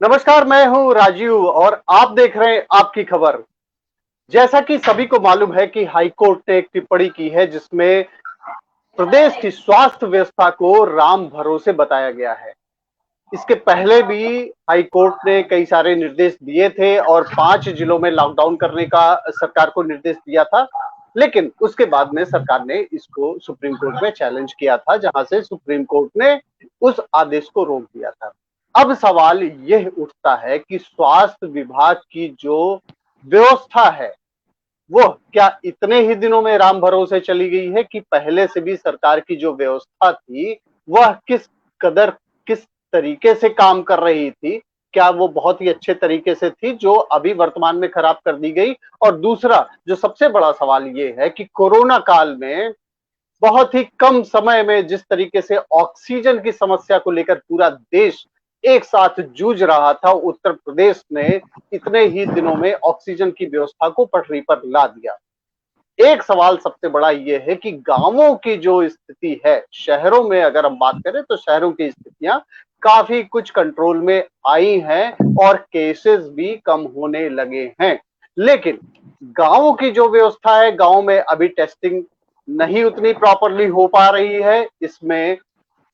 नमस्कार, मैं हूं राजीव और आप देख रहे हैं आपकी खबर। जैसा कि सभी को मालूम है कि हाईकोर्ट ने एक टिप्पणी की है जिसमें प्रदेश की स्वास्थ्य व्यवस्था को राम भरोसे बताया गया है। इसके पहले भी हाईकोर्ट ने कई सारे निर्देश दिए थे और 5 जिलों में लॉकडाउन करने का सरकार को निर्देश दिया था। लेकिन उसके बाद में सरकार ने इसको सुप्रीम कोर्ट में चैलेंज किया था, जहां से सुप्रीम कोर्ट ने उस आदेश को रोक दिया था। अब सवाल यह उठता है कि स्वास्थ्य विभाग की जो व्यवस्था है वो क्या इतने ही दिनों में राम भरोसे चली गई है कि पहले से भी सरकार की जो व्यवस्था थी वह किस तरीके से काम कर रही थी, क्या वो बहुत ही अच्छे तरीके से थी जो अभी वर्तमान में खराब कर दी गई। और दूसरा जो सबसे बड़ा सवाल ये है कि कोरोना काल में बहुत ही कम समय में जिस तरीके से ऑक्सीजन की समस्या को लेकर पूरा देश एक साथ जूझ रहा था, उत्तर प्रदेश ने इतने ही दिनों में ऑक्सीजन की व्यवस्था को पटरी पर ला दिया। एक सवाल सबसे बड़ा यह है कि गांवों की जो स्थिति है, शहरों में अगर हम बात करें तो शहरों की स्थितियां काफी कुछ कंट्रोल में आई हैं और केसेस भी कम होने लगे हैं। लेकिन गांवों की जो व्यवस्था है, गांव में अभी टेस्टिंग नहीं उतनी प्रॉपरली हो पा रही है। इसमें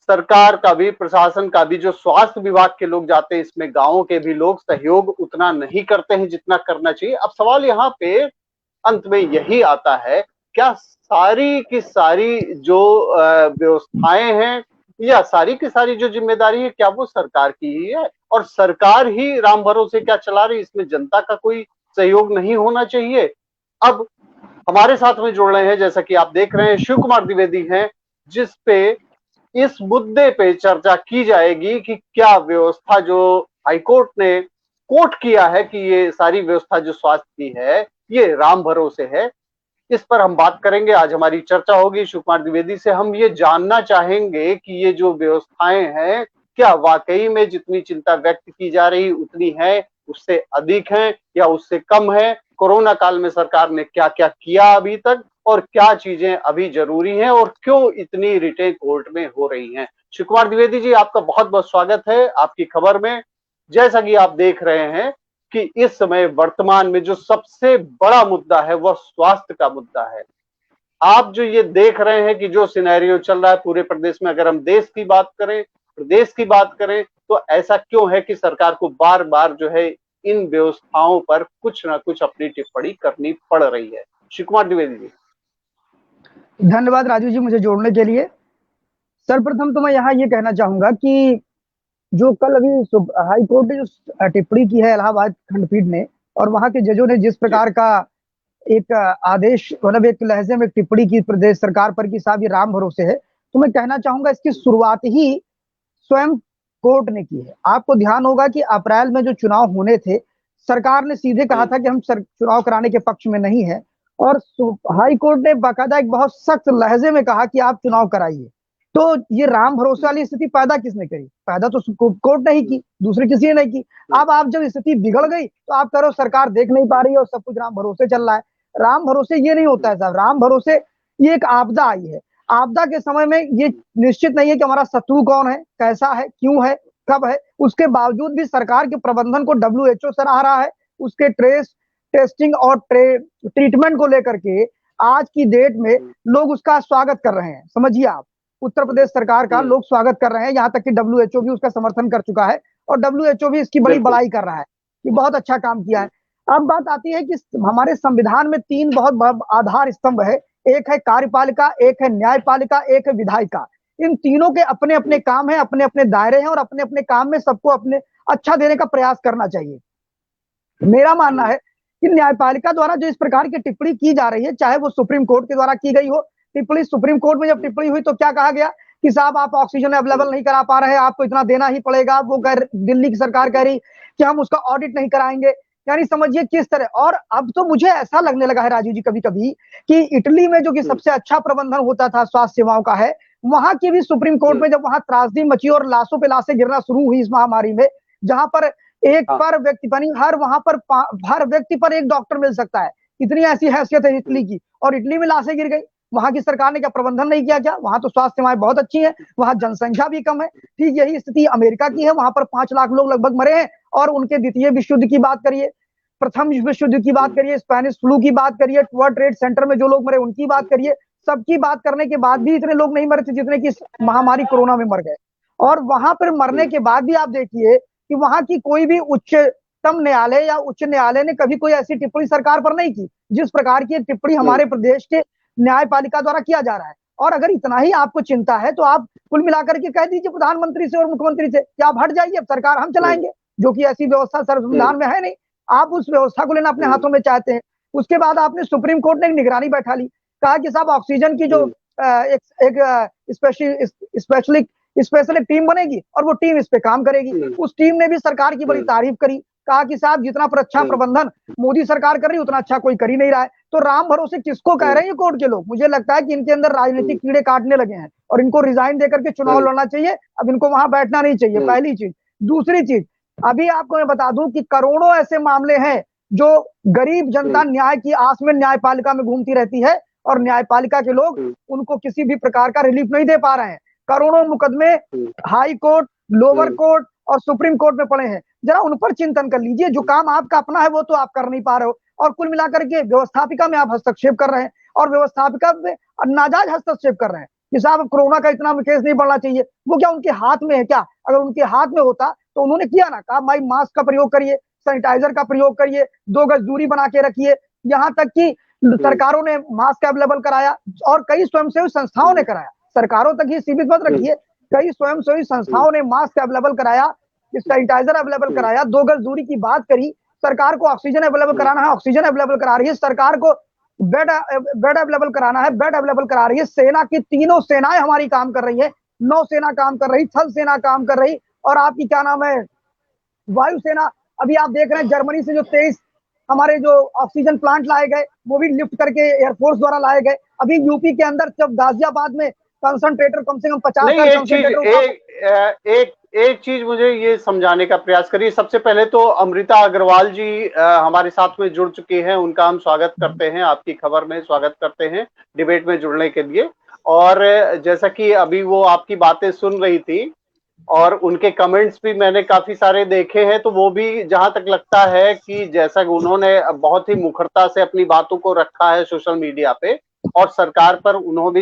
सरकार का भी, प्रशासन का भी, जो स्वास्थ्य विभाग के लोग जाते हैं इसमें गांवों के भी लोग सहयोग उतना नहीं करते हैं जितना करना चाहिए। अब सवाल यहाँ पे अंत में यही आता है, क्या सारी की सारी जो व्यवस्थाएं हैं या सारी की सारी जो जिम्मेदारी है क्या वो सरकार की ही है और सरकार ही राम भरोसे क्या चला रही, इसमें जनता का कोई सहयोग नहीं होना चाहिए। अब हमारे साथ में जुड़ रहे हैं, जैसा कि आप देख रहे हैं, शिव कुमार द्विवेदी हैं, जिस पे इस मुद्दे पे चर्चा की जाएगी कि क्या व्यवस्था जो हाईकोर्ट ने कोर्ट किया है कि ये सारी व्यवस्था जो स्वास्थ्य की है ये राम भरोसे है। इस पर हम बात करेंगे, आज हमारी चर्चा होगी शिव कुमार द्विवेदी से। हम ये जानना चाहेंगे कि ये जो व्यवस्थाएं हैं क्या वाकई में जितनी चिंता व्यक्त की जा रही उतनी है, उससे अधिक है या उससे कम है। कोरोना काल में सरकार ने क्या क्या किया अभी तक और क्या चीजें अभी जरूरी हैं और क्यों इतनी रिटें कोर्ट में हो रही हैं। शिव कुमार द्विवेदी जी, आपका बहुत बहुत स्वागत है आपकी खबर में। जैसा कि आप देख रहे हैं कि इस समय वर्तमान में जो सबसे बड़ा मुद्दा है वह स्वास्थ्य का मुद्दा है। आप जो ये देख रहे हैं कि जो सिनेरियो चल रहा है पूरे प्रदेश में, अगर हम देश की बात करें, प्रदेश की बात करें, तो ऐसा क्यों है कि सरकार को बार बार जो है इन व्यवस्थाओं पर कुछ ना कुछ अपनी टिप्पणी करनी पड़ रही है। शिव कुमार द्विवेदी जी। धन्यवाद राजू जी मुझे जोड़ने के लिए। सर्वप्रथम तो मैं यहाँ ये कहना चाहूंगा कि जो कल अभी हाई कोर्ट ने जो टिप्पणी की है इलाहाबाद खंडपीठ ने और वहां के जजों ने जिस प्रकार का एक आदेश मतलब एक लहजे में एक टिप्पणी की प्रदेश सरकार पर कि साहब ये राम भरोसे है, तो मैं कहना चाहूंगा इसकी शुरुआत ही स्वयं कोर्ट ने की है। आपको ध्यान होगा कि अप्रैल में जो चुनाव होने थे, सरकार ने सीधे कहा था कि हम चुनाव कराने के पक्ष में नहीं है और हाई कोर्ट ने बाकायदा एक बहुत सख्त लहजे में कहा कि आप चुनाव कराइए। तो ये राम भरोसे वाली स्थिति पैदा किसने करी? पैदा तो कोर्ट ने ही की, दूसरे किसी ने नहीं की। अब आप जब स्थिति बिगड़ गई तो आप करो सरकार देख नहीं पा रही है और सब कुछ राम भरोसे चल रहा है। राम भरोसे ये नहीं होता है साहब। राम भरोसे ये एक आपदा आई है। आपदा के समय में ये निश्चित नहीं है कि हमारा शत्रु कौन है, कैसा है, क्यों है, कब है। उसके बावजूद भी सरकार के प्रबंधन को डब्ल्यूएचओ सराह रहा है। उसके टेस्टिंग और ट्रीटमेंट को लेकर के आज की डेट में लोग उसका स्वागत कर रहे हैं। समझिए आप, उत्तर प्रदेश सरकार का लोग स्वागत कर रहे हैं, यहाँ तक कि डब्ल्यूएचओ भी उसका समर्थन कर चुका है और डब्ल्यूएचओ भी इसकी बड़ी बड़ाई कर रहा है कि बहुत अच्छा काम किया है। अब बात आती है कि हमारे संविधान में 3 बहुत आधार स्तंभ है। एक है कार्यपालिका, एक है न्यायपालिका, एक है विधायिका। इन तीनों के अपने अपने काम है, अपने अपने दायरे हैं और अपने अपने काम में सबको अपने अच्छा देने का प्रयास करना चाहिए। मेरा मानना है कि न्यायपालिका द्वारा जो इस प्रकार की टिप्पणी की जा रही है, चाहे वो सुप्रीम कोर्ट के द्वारा की गई हो टिप्पणी। सुप्रीम कोर्ट में जब टिप्पणी हुई तो क्या कहा गया कि साहब आप ऑक्सीजन अवेलेबल नहीं करा पा रहे हैं, आपको इतना देना ही पड़ेगा। वो दिल्ली की सरकार कह रही कि हम उसका ऑडिट नहीं कराएंगे। यानी समझिए किस तरह। और अब तो मुझे ऐसा लगने लगा है राजू जी कभी कभी कि इटली में जो कि सबसे अच्छा प्रबंधन होता था स्वास्थ्य सेवाओं का है, वहां की भी सुप्रीम कोर्ट में जब वहां त्रासदी मची और लाशों पे लाशें गिरना शुरू हुई इस महामारी में, जहां पर एक पर व्यक्ति बनी हर व्यक्ति पर एक डॉक्टर मिल सकता है, इतनी ऐसी हैसियत है इटली की, और इटली में लाशें गिर गई। वहां की सरकार ने क्या प्रबंधन नहीं किया? क्या वहां तो स्वास्थ्य सेवाएं बहुत अच्छी है, वहां जनसंख्या भी कम है। ठीक यही स्थिति अमेरिका की है, वहां पर 5 लाख लोग लगभग मरे हैं। और उनके द्वितीय विश्व युद्ध की बात करिए, प्रथम विश्व युद्ध की बात करिए, स्पेनिश फ्लू की बात करिए, वर्ल्ड ट्रेड सेंटर में जो लोग मरे उनकी बात करिए, सबकी बात करने के बाद भी इतने लोग नहीं मरे थे जितने की महामारी कोरोना में मर गए। और वहां पर मरने के बाद भी आप देखिए कि वहां की कोई भी उच्चतम न्यायालय या उच्च न्यायालय ने कभी कोई ऐसी टिप्पणी सरकार पर नहीं की जिस प्रकार की टिप्पणी हमारे प्रदेश के न्यायपालिका द्वारा किया जा रहा है। और अगर इतना ही आपको चिंता है तो आप कुल मिलाकर के कह दीजिए प्रधानमंत्री से और मुख्यमंत्री से कि आप हट जाइए, अब सरकार हम चलाएंगे, जो कि ऐसी व्यवस्था संविधान में है नहीं। आप उस व्यवस्था को लेना अपने हाथों में चाहते हैं। उसके बाद आपने सुप्रीम कोर्ट ने एक निगरानी बैठा ली, कहा कि साहब ऑक्सीजन की जो एक स्पेशल एक टीम बनेगी और वो टीम इस पे काम करेगी। उस टीम ने भी सरकार की बड़ी तारीफ करी, कहा कि साहब जितना अच्छा प्रबंधन मोदी सरकार कर रही है उतना अच्छा कोई कर ही नहीं रहा है। तो राम भरोसे किसको कह रहे हैं कोर्ट के लोग? मुझे लगता है कि इनके अंदर राजनीतिक कीड़े काटने लगे हैं और इनको रिजाइन देकर के चुनाव लड़ना चाहिए। अब इनको वहां बैठना नहीं चाहिए, पहली चीज। दूसरी चीज, अभी आपको मैं बता दूं कि करोड़ों ऐसे मामले हैं जो गरीब जनता न्याय की आस में न्यायपालिका में घूमती रहती है और न्यायपालिका के लोग उनको किसी भी प्रकार का रिलीफ नहीं दे पा रहे हैं। करोड़ों मुकदमे हाई कोर्ट, लोअर कोर्ट और सुप्रीम कोर्ट में पड़े हैं। जरा उन पर चिंतन कर लीजिए। जो काम आपका अपना है वो तो आप कर नहीं पा रहे हो, और कुल मिलाकर के व्यवस्थापिका में आप हस्तक्षेप कर रहे हैं और व्यवस्थापिका में नाजायज हस्तक्षेप कर रहे हैं कि साहब कोरोना का इतना केस नहीं बढ़ना चाहिए। वो क्या उनके हाथ में है क्या? अगर उनके हाथ में होता तो उन्होंने किया ना, कहा भाई मास्क का प्रयोग करिए, सैनिटाइजर का प्रयोग करिए, 2 गज दूरी बना के रखिए। यहाँ तक कि सरकारों ने मास्क अवेलेबल कराया और कई स्वयंसेवी संस्थाओं ने कराया। सरकारों तक ही सीमित मत रखिए, कई स्वयंसेवी संस्थाओं ने मास्क अवेलेबल कराया, सैनिटाइजर अवेलेबल कराया, 2 गज दूरी की बात करी। सरकार को ऑक्सीजन अवेलेबल कराना है, ऑक्सीजन अवेलेबल करा रही है। सरकार को बेड अवेलेबल कराना है, बेड अवेलेबल करा रही है। सेना की तीनों सेनाएं हमारी काम कर रही है, नौसेना काम कर रही, थल सेना काम कर रही, और आपकी क्या नाम है वायुसेना। अभी आप देख रहे हैं जर्मनी से जो 23 हमारे जो ऑक्सीजन प्लांट लाए गए वो भी लिफ्ट करके एयरफोर्स द्वारा लाए गए। अभी यूपी के अंदर जब गाजियाबाद में कंसंट्रेटर कम से कम 50 एक चीज मुझे ये समझाने का प्रयास करिए। सबसे पहले तो अमृता अग्रवाल जी हमारे साथ में जुड़ चुकी हैं, उनका हम स्वागत करते हैं, आपकी खबर में स्वागत करते हैं डिबेट में जुड़ने के लिए। और जैसा कि अभी वो आपकी बातें सुन रही थी और उनके कमेंट्स भी मैंने काफी सारे देखे हैं, तो वो भी जहां तक लगता है कि जैसा कि उन्होंने बहुत ही मुखरता से अपनी बातों को रखा है सोशल मीडिया पे और सरकार पर उन्होंने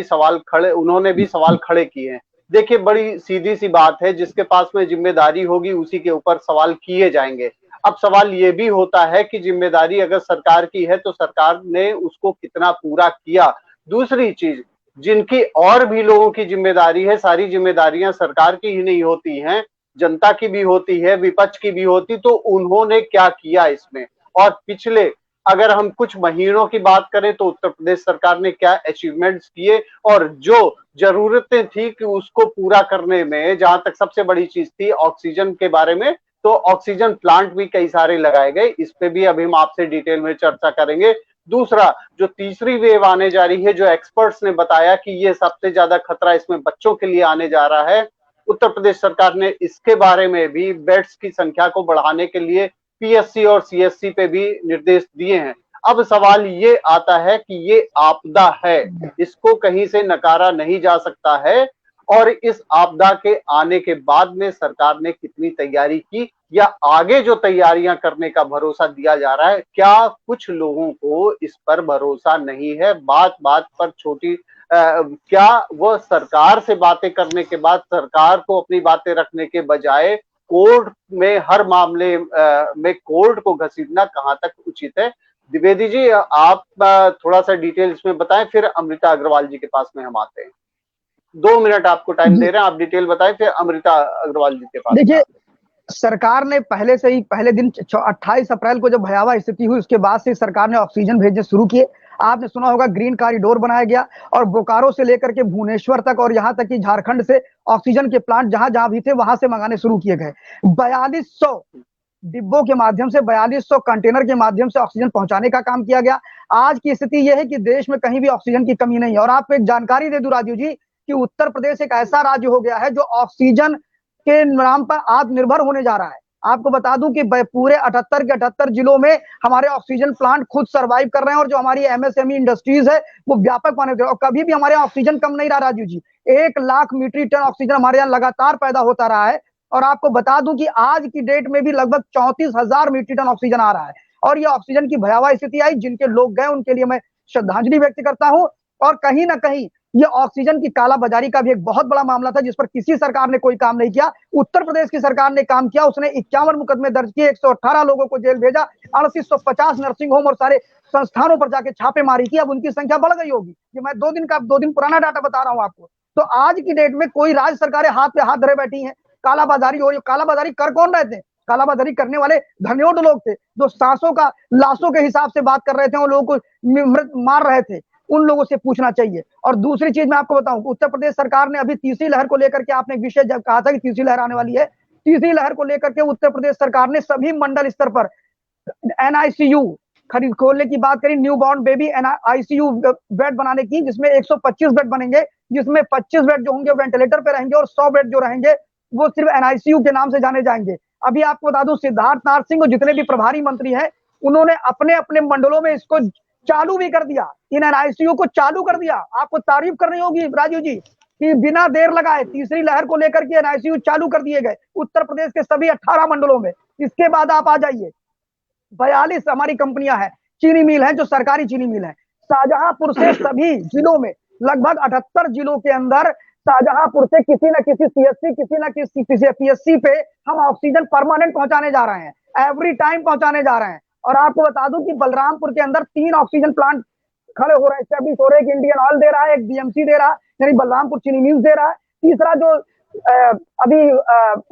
भी सवाल खड़े किए हैं। देखिए बड़ी सीधी सी बात है, जिसके पास में जिम्मेदारी होगी उसी के ऊपर सवाल किए जाएंगे। अब सवाल ये भी होता है कि जिम्मेदारी अगर सरकार की है तो सरकार ने उसको कितना पूरा किया। दूसरी चीज, जिनकी और भी लोगों की जिम्मेदारी है, सारी जिम्मेदारियां सरकार की ही नहीं होती हैं, जनता की भी होती है, विपक्ष की भी होती, तो उन्होंने क्या किया इसमें। और पिछले अगर हम कुछ महीनों की बात करें तो उत्तर प्रदेश सरकार ने क्या अचीवमेंट्स किए और जो जरूरतें थी कि उसको पूरा करने में, जहां तक सबसे बड़ी चीज थी ऑक्सीजन के बारे में, तो ऑक्सीजन प्लांट भी कई सारे लगाए गए। इस पे भी अभी हम आपसे डिटेल में चर्चा करेंगे। दूसरा, जो तीसरी वेव आने जा रही है, जो एक्सपर्ट्स ने बताया कि ये सबसे ज्यादा खतरा इसमें बच्चों के लिए आने जा रहा है, उत्तर प्रदेश सरकार ने इसके बारे में भी बेड्स की संख्या को बढ़ाने के लिए पीएससी और सीएससी पे भी निर्देश दिए हैं। अब सवाल ये आता है कि ये आपदा है, इसको कहीं से नकारा नहीं जा सकता है, और इस आपदा के आने के बाद में सरकार ने कितनी तैयारी की या आगे जो तैयारियां करने का भरोसा दिया जा रहा है। क्या कुछ लोगों को इस पर भरोसा नहीं है? बात बात पर क्या वो सरकार से बातें करने के बाद सरकार को अपनी बातें रखने के बजाय कोर्ट में हर मामले में कोर्ट को घसीटना कहां तक उचित है? द्विवेदी जी, आप थोड़ा सा डिटेल इसमें बताएं, फिर अमृता अग्रवाल जी के पास में हम आते हैं। 2 मिनट आपको टाइम दे रहे हैं, आप डिटेल बताएं, फिर अमृता अग्रवाल जी के पास। देखिए, सरकार ने पहले से ही पहले दिन 28 अप्रैल को जब भयावह स्थिति हुई उसके बाद से सरकार ने ऑक्सीजन भेजने शुरू किए। आपने सुना होगा ग्रीन कॉरिडोर बनाया गया और बोकारो से लेकर के भुवनेश्वर तक और यहाँ तक कि झारखंड से ऑक्सीजन के प्लांट जहां जहां भी थे वहां से मंगाने शुरू किए गए। 4200 डिब्बों के माध्यम से, 4200 कंटेनर के माध्यम से ऑक्सीजन पहुंचाने का काम किया गया। आज की स्थिति यह है कि देश में कहीं भी ऑक्सीजन की कमी नहीं है। और आपको एक जानकारी दे दूं राजीव जी कि उत्तर प्रदेश एक ऐसा राज्य हो गया है जो ऑक्सीजन के नाम पर आत्मनिर्भर होने जा रहा है। आपको बता दूं कि पूरे 78 के 78 जिलों में हमारे ऑक्सीजन प्लांट खुद सर्वाइव कर रहे हैं, और जो हमारी एमएसएमई इंडस्ट्रीज है वो व्यापक माने, और कभी भी हमारे यहाँ ऑक्सीजन कम नहीं रहा Raju ji. 1 lakh metric ton oxygen हमारे यहाँ लगातार पैदा होता रहा है, और आपको बता दूं कि आज की डेट में भी लगभग 34,000 मीट्रिक टन ऑक्सीजन आ रहा है। और ये ऑक्सीजन की भयावह स्थिति आई, जिनके लोग गए उनके लिए मैं श्रद्धांजलि व्यक्त करता हूं। और कहीं ना कहीं ये ऑक्सीजन की कालाबाजारी का भी एक बहुत बड़ा मामला था, जिस पर किसी सरकार ने कोई काम नहीं किया। उत्तर प्रदेश की सरकार ने काम किया, उसने 51 मुकदमे दर्ज किए, 118 लोगों को जेल भेजा, 3850 नर्सिंग होम और सारे संस्थानों पर जाके छापेमारी की। अब उनकी संख्या बढ़ गई होगी, ये मैं 2 दिन पुराना डाटा बता रहा हूं आपको। तो आज की डेट में कोई राज्य सरकारें हाथ पे हाथ धरे बैठी हैं, कालाबाजारी हो रही है। कालाबाजारी कर कौन रहे थे? कालाबाजारी करने वाले धनियोट लोग थे, जो सांसों का लाशों के हिसाब से बात कर रहे थे, उन लोगों को मार रहे थे। उन लोगों से पूछना चाहिए। और दूसरी चीज मैं आपको बताऊं, उत्तर प्रदेश सरकार ने अभी तीसरी लहर को लेकर के, आपने एक विषय जब कहा था कि तीसरी लहर आने वाली है, तीसरी लहर को लेकर के उत्तर प्रदेश सरकार ने सभी मंडल स्तर पर एनआईसीयू खरीद खोलने की बात करी, new born baby ICU bed बनाने की, जिसमें 125 बेड बनेंगे, जिसमें 25 बेड जो होंगे वेंटिलेटर पे रहेंगे, और 100 बेड जो रहेंगे वो सिर्फ एनआईसीयू के नाम से जाने जाएंगे। अभी आपको बता दूं, सिद्धार्थनाथ सिंह और जितने भी प्रभारी मंत्री हैं, उन्होंने अपने अपने मंडलों में इसको चालू भी कर दिया, इन एनआईसीयू को चालू कर दिया। आपको तारीफ करनी होगी राजू जी कि बिना देर लगाए तीसरी लहर को लेकर के एनआईसीयू चालू कर दिए गए उत्तर प्रदेश के सभी 18 मंडलों में। इसके बाद आप आ जाइए, 42 हमारी कंपनियां हैं, चीनी मिल है, जो सरकारी चीनी मिल है। शाहजहांपुर से सभी जिलों में, लगभग 78 जिलों के अंदर शाहजहांपुर से किसी न किसी सीएससी, किसी न किसी पीएससी पे हम ऑक्सीजन परमानेंट पहुंचाने जा रहे हैं, एवरी टाइम पहुंचाने जा रहे हैं। और आपको बता दूं कि बलरामपुर के अंदर 3 ऑक्सीजन प्लांट खड़े हो रहे हैं, स्टैब्लिश हो रहे हैं। एक इंडियन ऑयल दे रहा है, एक बीएमसी दे रहा है, यानी बलरामपुर चीनी मिल्स दे रहा है। तीसरा जो अभी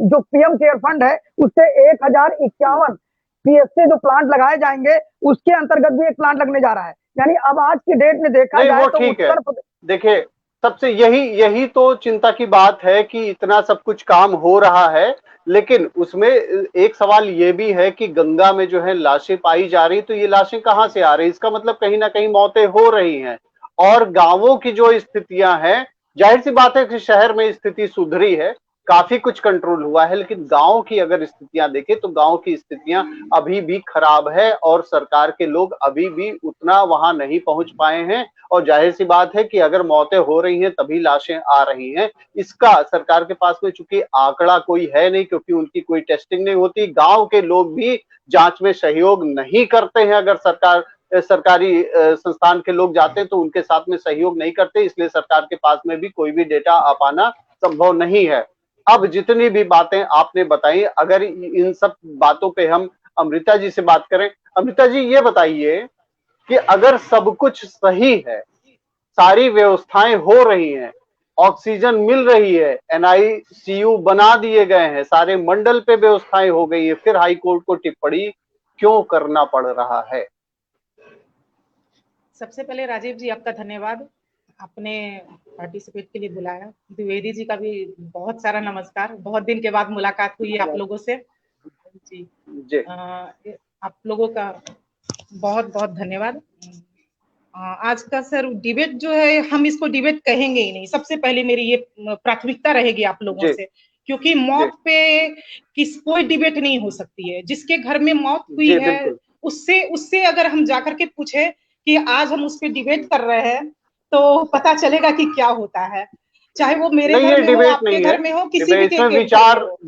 जो पीएम केयर फंड है, उससे 1051 पीएससी जो प्लांट लगाए जाएंगे, उसके अंतर्गत भी एक प्लांट लगने जा रहा है। यानी अब आज की डेट में देखा जाए तो उत्तर प्रदेश, देखिए सबसे यही तो चिंता की बात है कि इतना सब कुछ काम हो रहा है, लेकिन उसमें एक सवाल ये भी है कि गंगा में जो है लाशें पाई जा रही, तो ये लाशें कहां से आ रही? इसका मतलब कहीं ना कहीं मौतें हो रही हैं। और गांवों की जो स्थितियां हैं, जाहिर सी बात है कि शहर में स्थिति सुधरी है, काफी कुछ कंट्रोल हुआ है, लेकिन गांव की अगर स्थितियां देखें तो गांव की स्थितियां अभी भी खराब है, और सरकार के लोग अभी भी उतना वहां नहीं पहुंच पाए हैं। और जाहिर सी बात है कि अगर मौतें हो रही हैं तभी लाशें आ रही हैं। इसका सरकार के पास में चूंकि आंकड़ा कोई है नहीं, क्योंकि उनकी कोई टेस्टिंग नहीं होती, गांव के लोग भी जांच में सहयोग नहीं करते हैं। अगर सरकारी संस्थान के लोग जाते हैं तो उनके साथ में सहयोग नहीं करते, इसलिए सरकार के पास में भी कोई भी डेटा आ पाना संभव नहीं है। अब जितनी भी बातें आपने बताई, अगर इन सब बातों पे हम अमृता जी से बात करें, अमृता जी ये बताइए कि अगर सब कुछ सही है, सारी व्यवस्थाएं हो रही हैं, ऑक्सीजन मिल रही है, एनआईसीयू बना दिए गए हैं, सारे मंडल पे व्यवस्थाएं हो गई है, फिर हाई कोर्ट को टिप्पणी क्यों करना पड़ रहा है? सबसे पहले राजीव जी आपका धन्यवाद, आपने पार्टिसिपेट के लिए बुलाया। द्विवेदी जी का भी बहुत सारा नमस्कार, बहुत दिन के बाद मुलाकात हुई है आप लोगों से जी। आप लोगों का बहुत बहुत धन्यवाद। आज का सर डिबेट जो है, हम इसको डिबेट कहेंगे ही नहीं। सबसे पहले मेरी ये प्राथमिकता रहेगी आप लोगों से, क्योंकि मौत पे कोई डिबेट नहीं हो सकती है। जिसके घर में मौत हुई है उससे अगर हम जाकर के पूछे कि आज हम उस पर डिबेट कर रहे हैं, तो पता चलेगा कि क्या होता है। चाहे वो मेरे घर में हो, आपके घर में हो, किसी भी के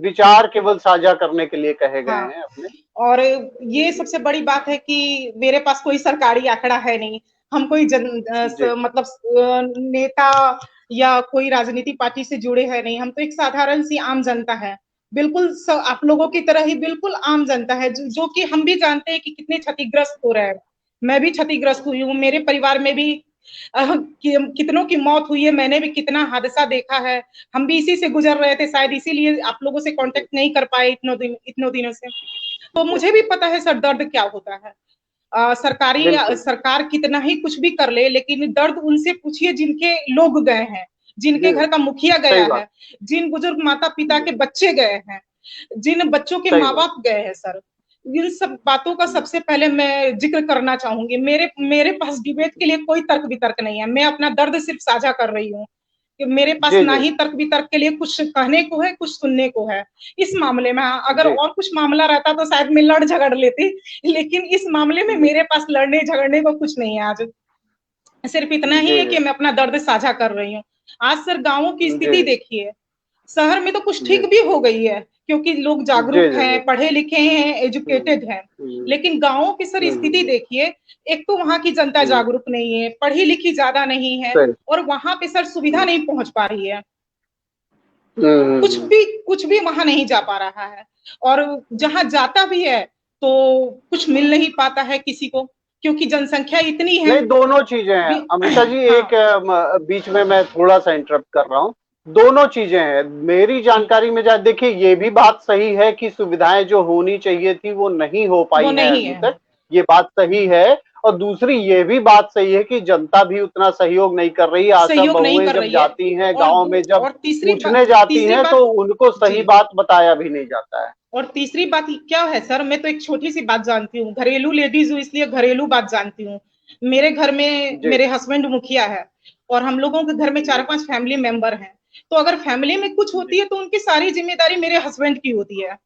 विचार केवल साझा करने के लिए कहे गए हैं अपने। और ये सबसे बड़ी बात है कि मेरे पास कोई सरकारी आंकड़ा है नहीं, हम कोई मतलब नेता या कोई राजनीति पार्टी से जुड़े हैं नहीं, हम तो एक साधारण सी आम जनता है, बिल्कुल आप लोगों की तरह ही बिल्कुल आम जनता है, जो कि हम भी जानते हैं कि कितने क्षतिग्रस्त हो रहे हैं। मैं भी क्षतिग्रस्त हुई हूँ, मेरे परिवार में भी कितनों की मौत हुई है, मैंने भी कितना हादसा देखा है, हम भी इसी से गुजर रहे थे, शायद इसीलिए आप लोगों से कांटेक्ट नहीं कर पाए इतनों दिनों से। तो मुझे भी पता है सर दर्द क्या होता है। सरकार कितना ही कुछ भी कर ले, लेकिन दर्द उनसे पूछिए जिनके लोग गए हैं, जिनके घर का मुखिया गया है, जिन बुजुर्ग माता पिता के बच्चे गए हैं, जिन बच्चों के माँ बाप गए हैं। सर इन सब बातों का सबसे पहले मैं जिक्र करना चाहूंगी। मेरे पास डिबेट के लिए कोई तर्क वितर्क नहीं है, मैं अपना दर्द सिर्फ साझा कर रही हूँ मेरे पास ना ही तर्क वितर्क के लिए कुछ कहने को है, कुछ सुनने को है। इस मामले में अगर और कुछ मामला रहता तो शायद मैं लड़ झगड़ लेती, लेकिन इस मामले में मेरे पास लड़ने झगड़ने को कुछ नहीं है। आज सिर्फ इतना ही है कि मैं अपना दर्द साझा कर रही हूँ। आज सर गांवों की स्थिति देखिए, शहर में तो कुछ ठीक भी हो गई है क्योंकि लोग जागरूक हैं, पढ़े लिखे हैं, एजुकेटेड हैं, लेकिन गांवों की सर स्थिति देखिए, एक तो वहां की जनता जागरूक नहीं है, पढ़ी लिखी ज्यादा नहीं है, और वहां पे सर सुविधा नहीं पहुंच पा रही है, कुछ भी वहां नहीं जा पा रहा है, और जहां जाता भी है तो कुछ मिल नहीं पाता है किसी को, क्योंकि जनसंख्या इतनी है। नहीं, दोनों चीजें हैं अमिता जी। एक बीच में मैं थोड़ा सा इंटरप्ट कर रहा हूँ। दोनों चीजें हैं मेरी जानकारी में। जा देखिए, ये भी बात सही है कि सुविधाएं जो होनी चाहिए थी वो नहीं हो पाई है अभी तक, ये बात सही है। और दूसरी ये भी बात सही है कि जनता भी उतना सहयोग नहीं कर रही है। आशा बहुएं जब जाती हैं गांव में, जब पूछने जाती हैं तो उनको सही बात बताया भी नहीं जाता है। और तीसरी बात क्या है सर, मैं तो एक छोटी सी बात जानती हूँ, घरेलू लेडीज हूँ इसलिए घरेलू बात जानती हूँ। मेरे घर में मेरे हस्बैंड मुखिया है और हम लोगों के घर में 4-5 फैमिली मेंबर हैं, तो अगर फैमिली में कुछ होती है तो उनकी सारी जिम्मेदारी मेरे हस्बैंड की होती है,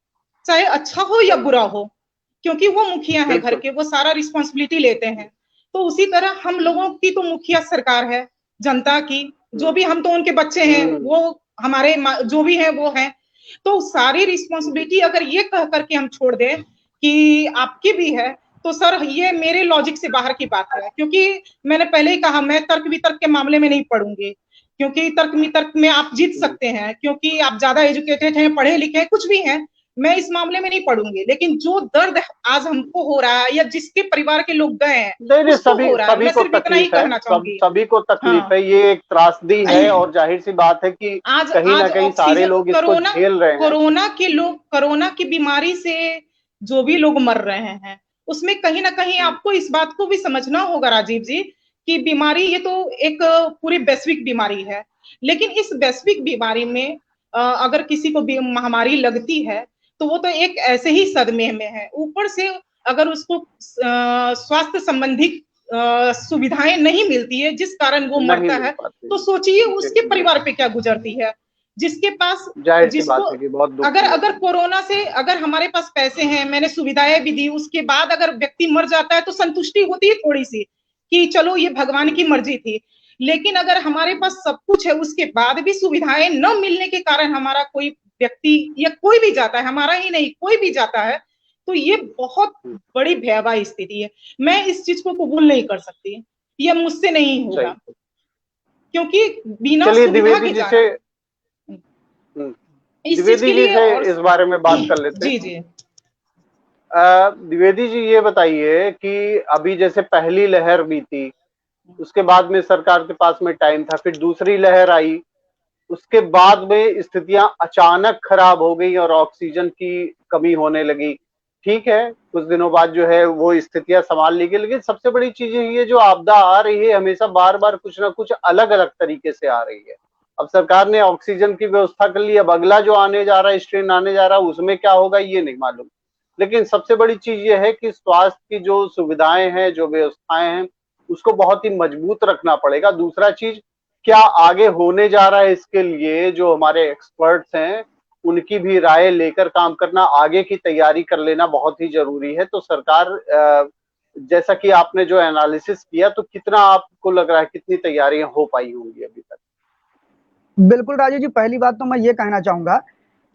चाहे अच्छा हो या बुरा हो, क्योंकि वो मुखिया है घर के, वो सारा रिस्पॉन्सिबिलिटी लेते हैं। तो उसी तरह हम लोगों की तो मुखिया सरकार है, जनता की, जो भी हम तो उनके बच्चे हैं, वो हमारे जो भी है वो है। तो सारी रिस्पॉन्सिबिलिटी अगर ये कह करके हम छोड़ दें कि आपकी भी है, तो सर ये मेरे लॉजिक से बाहर की बात है, क्योंकि मैंने पहले ही कहा मैं तर्क वितर्क के मामले में नहीं पढ़ूंगी, क्योंकि तर्क वितर्क में आप जीत सकते हैं क्योंकि आप ज्यादा एजुकेटेड हैं, पढ़े लिखे हैं, कुछ भी हैं, मैं इस मामले में नहीं पढ़ूंगी। लेकिन जो दर्द आज हमको हो रहा है या जिसके परिवार के लोग गए हैं, सभी को तकलीफ है, सभी को तकलीफ है, ये एक त्रासदी है, और जाहिर सी बात है कि कहीं ना कहीं सारे लोग इसको झेल रहे हैं। कोरोना की बीमारी से जो भी लोग मर रहे हैं, उसमें कहीं ना कहीं आपको इस बात को भी समझना होगा राजीव जी कि बीमारी ये तो एक पूरी वैश्विक बीमारी है, लेकिन इस वैश्विक बीमारी में अगर किसी को महामारी लगती है तो वो तो एक ऐसे ही सदमे में है, ऊपर से अगर उसको स्वास्थ्य संबंधी सुविधाएं नहीं मिलती है जिस कारण वो मरता है, तो सोचिए उसके परिवार पे क्या गुजरती है, जिसके पास जिसको अगर कोरोना से अगर हमारे पास पैसे हैं, मैंने सुविधाएं भी दी, उसके बाद अगर व्यक्ति मर जाता है तो संतुष्टि होती है थोड़ी सी कि चलो ये भगवान की मर्जी थी। लेकिन अगर हमारे पास सब कुछ है उसके बाद भी सुविधाएं न मिलने के कारण हमारा कोई व्यक्ति या कोई भी जाता है, हमारा ही नहीं कोई भी जाता है, तो ये बहुत बड़ी भयावह स्थिति है। मैं इस चीज को कबूल नहीं कर सकती, ये मुझसे नहीं होगा, क्योंकि बिना सुविधा के जाना। द्विवेदी जी से इस बारे में बात कर लेते हैं। जी द्विवेदी जी ये बताइए कि अभी जैसे पहली लहर बीती, उसके बाद में सरकार के पास में टाइम था, फिर दूसरी लहर आई, उसके बाद में स्थितियां अचानक खराब हो गई और ऑक्सीजन की कमी होने लगी। ठीक है, कुछ दिनों बाद जो है वो स्थितियां संभाल ली गई, लेकिन सबसे बड़ी चीज ये जो आपदा आ रही है हमेशा बार बार कुछ ना कुछ अलग अलग तरीके से आ रही है। अब सरकार ने ऑक्सीजन की व्यवस्था कर ली, अब अगला जो आने जा रहा है, स्ट्रेन आने जा रहा है, उसमें क्या होगा ये नहीं मालूम। लेकिन सबसे बड़ी चीज ये है कि स्वास्थ्य की जो सुविधाएं हैं, जो व्यवस्थाएं हैं, उसको बहुत ही मजबूत रखना पड़ेगा। दूसरा चीज, क्या आगे होने जा रहा है इसके लिए जो हमारे एक्सपर्ट्स हैं उनकी भी राय लेकर काम करना, आगे की तैयारी कर लेना बहुत ही जरूरी है। तो सरकार, जैसा कि आपने जो एनालिसिस किया, तो कितना आपको लग रहा है कितनी तैयारियां हो पाई होंगी अभी तक? बिल्कुल राजीव जी, पहली बात तो मैं ये कहना चाहूंगा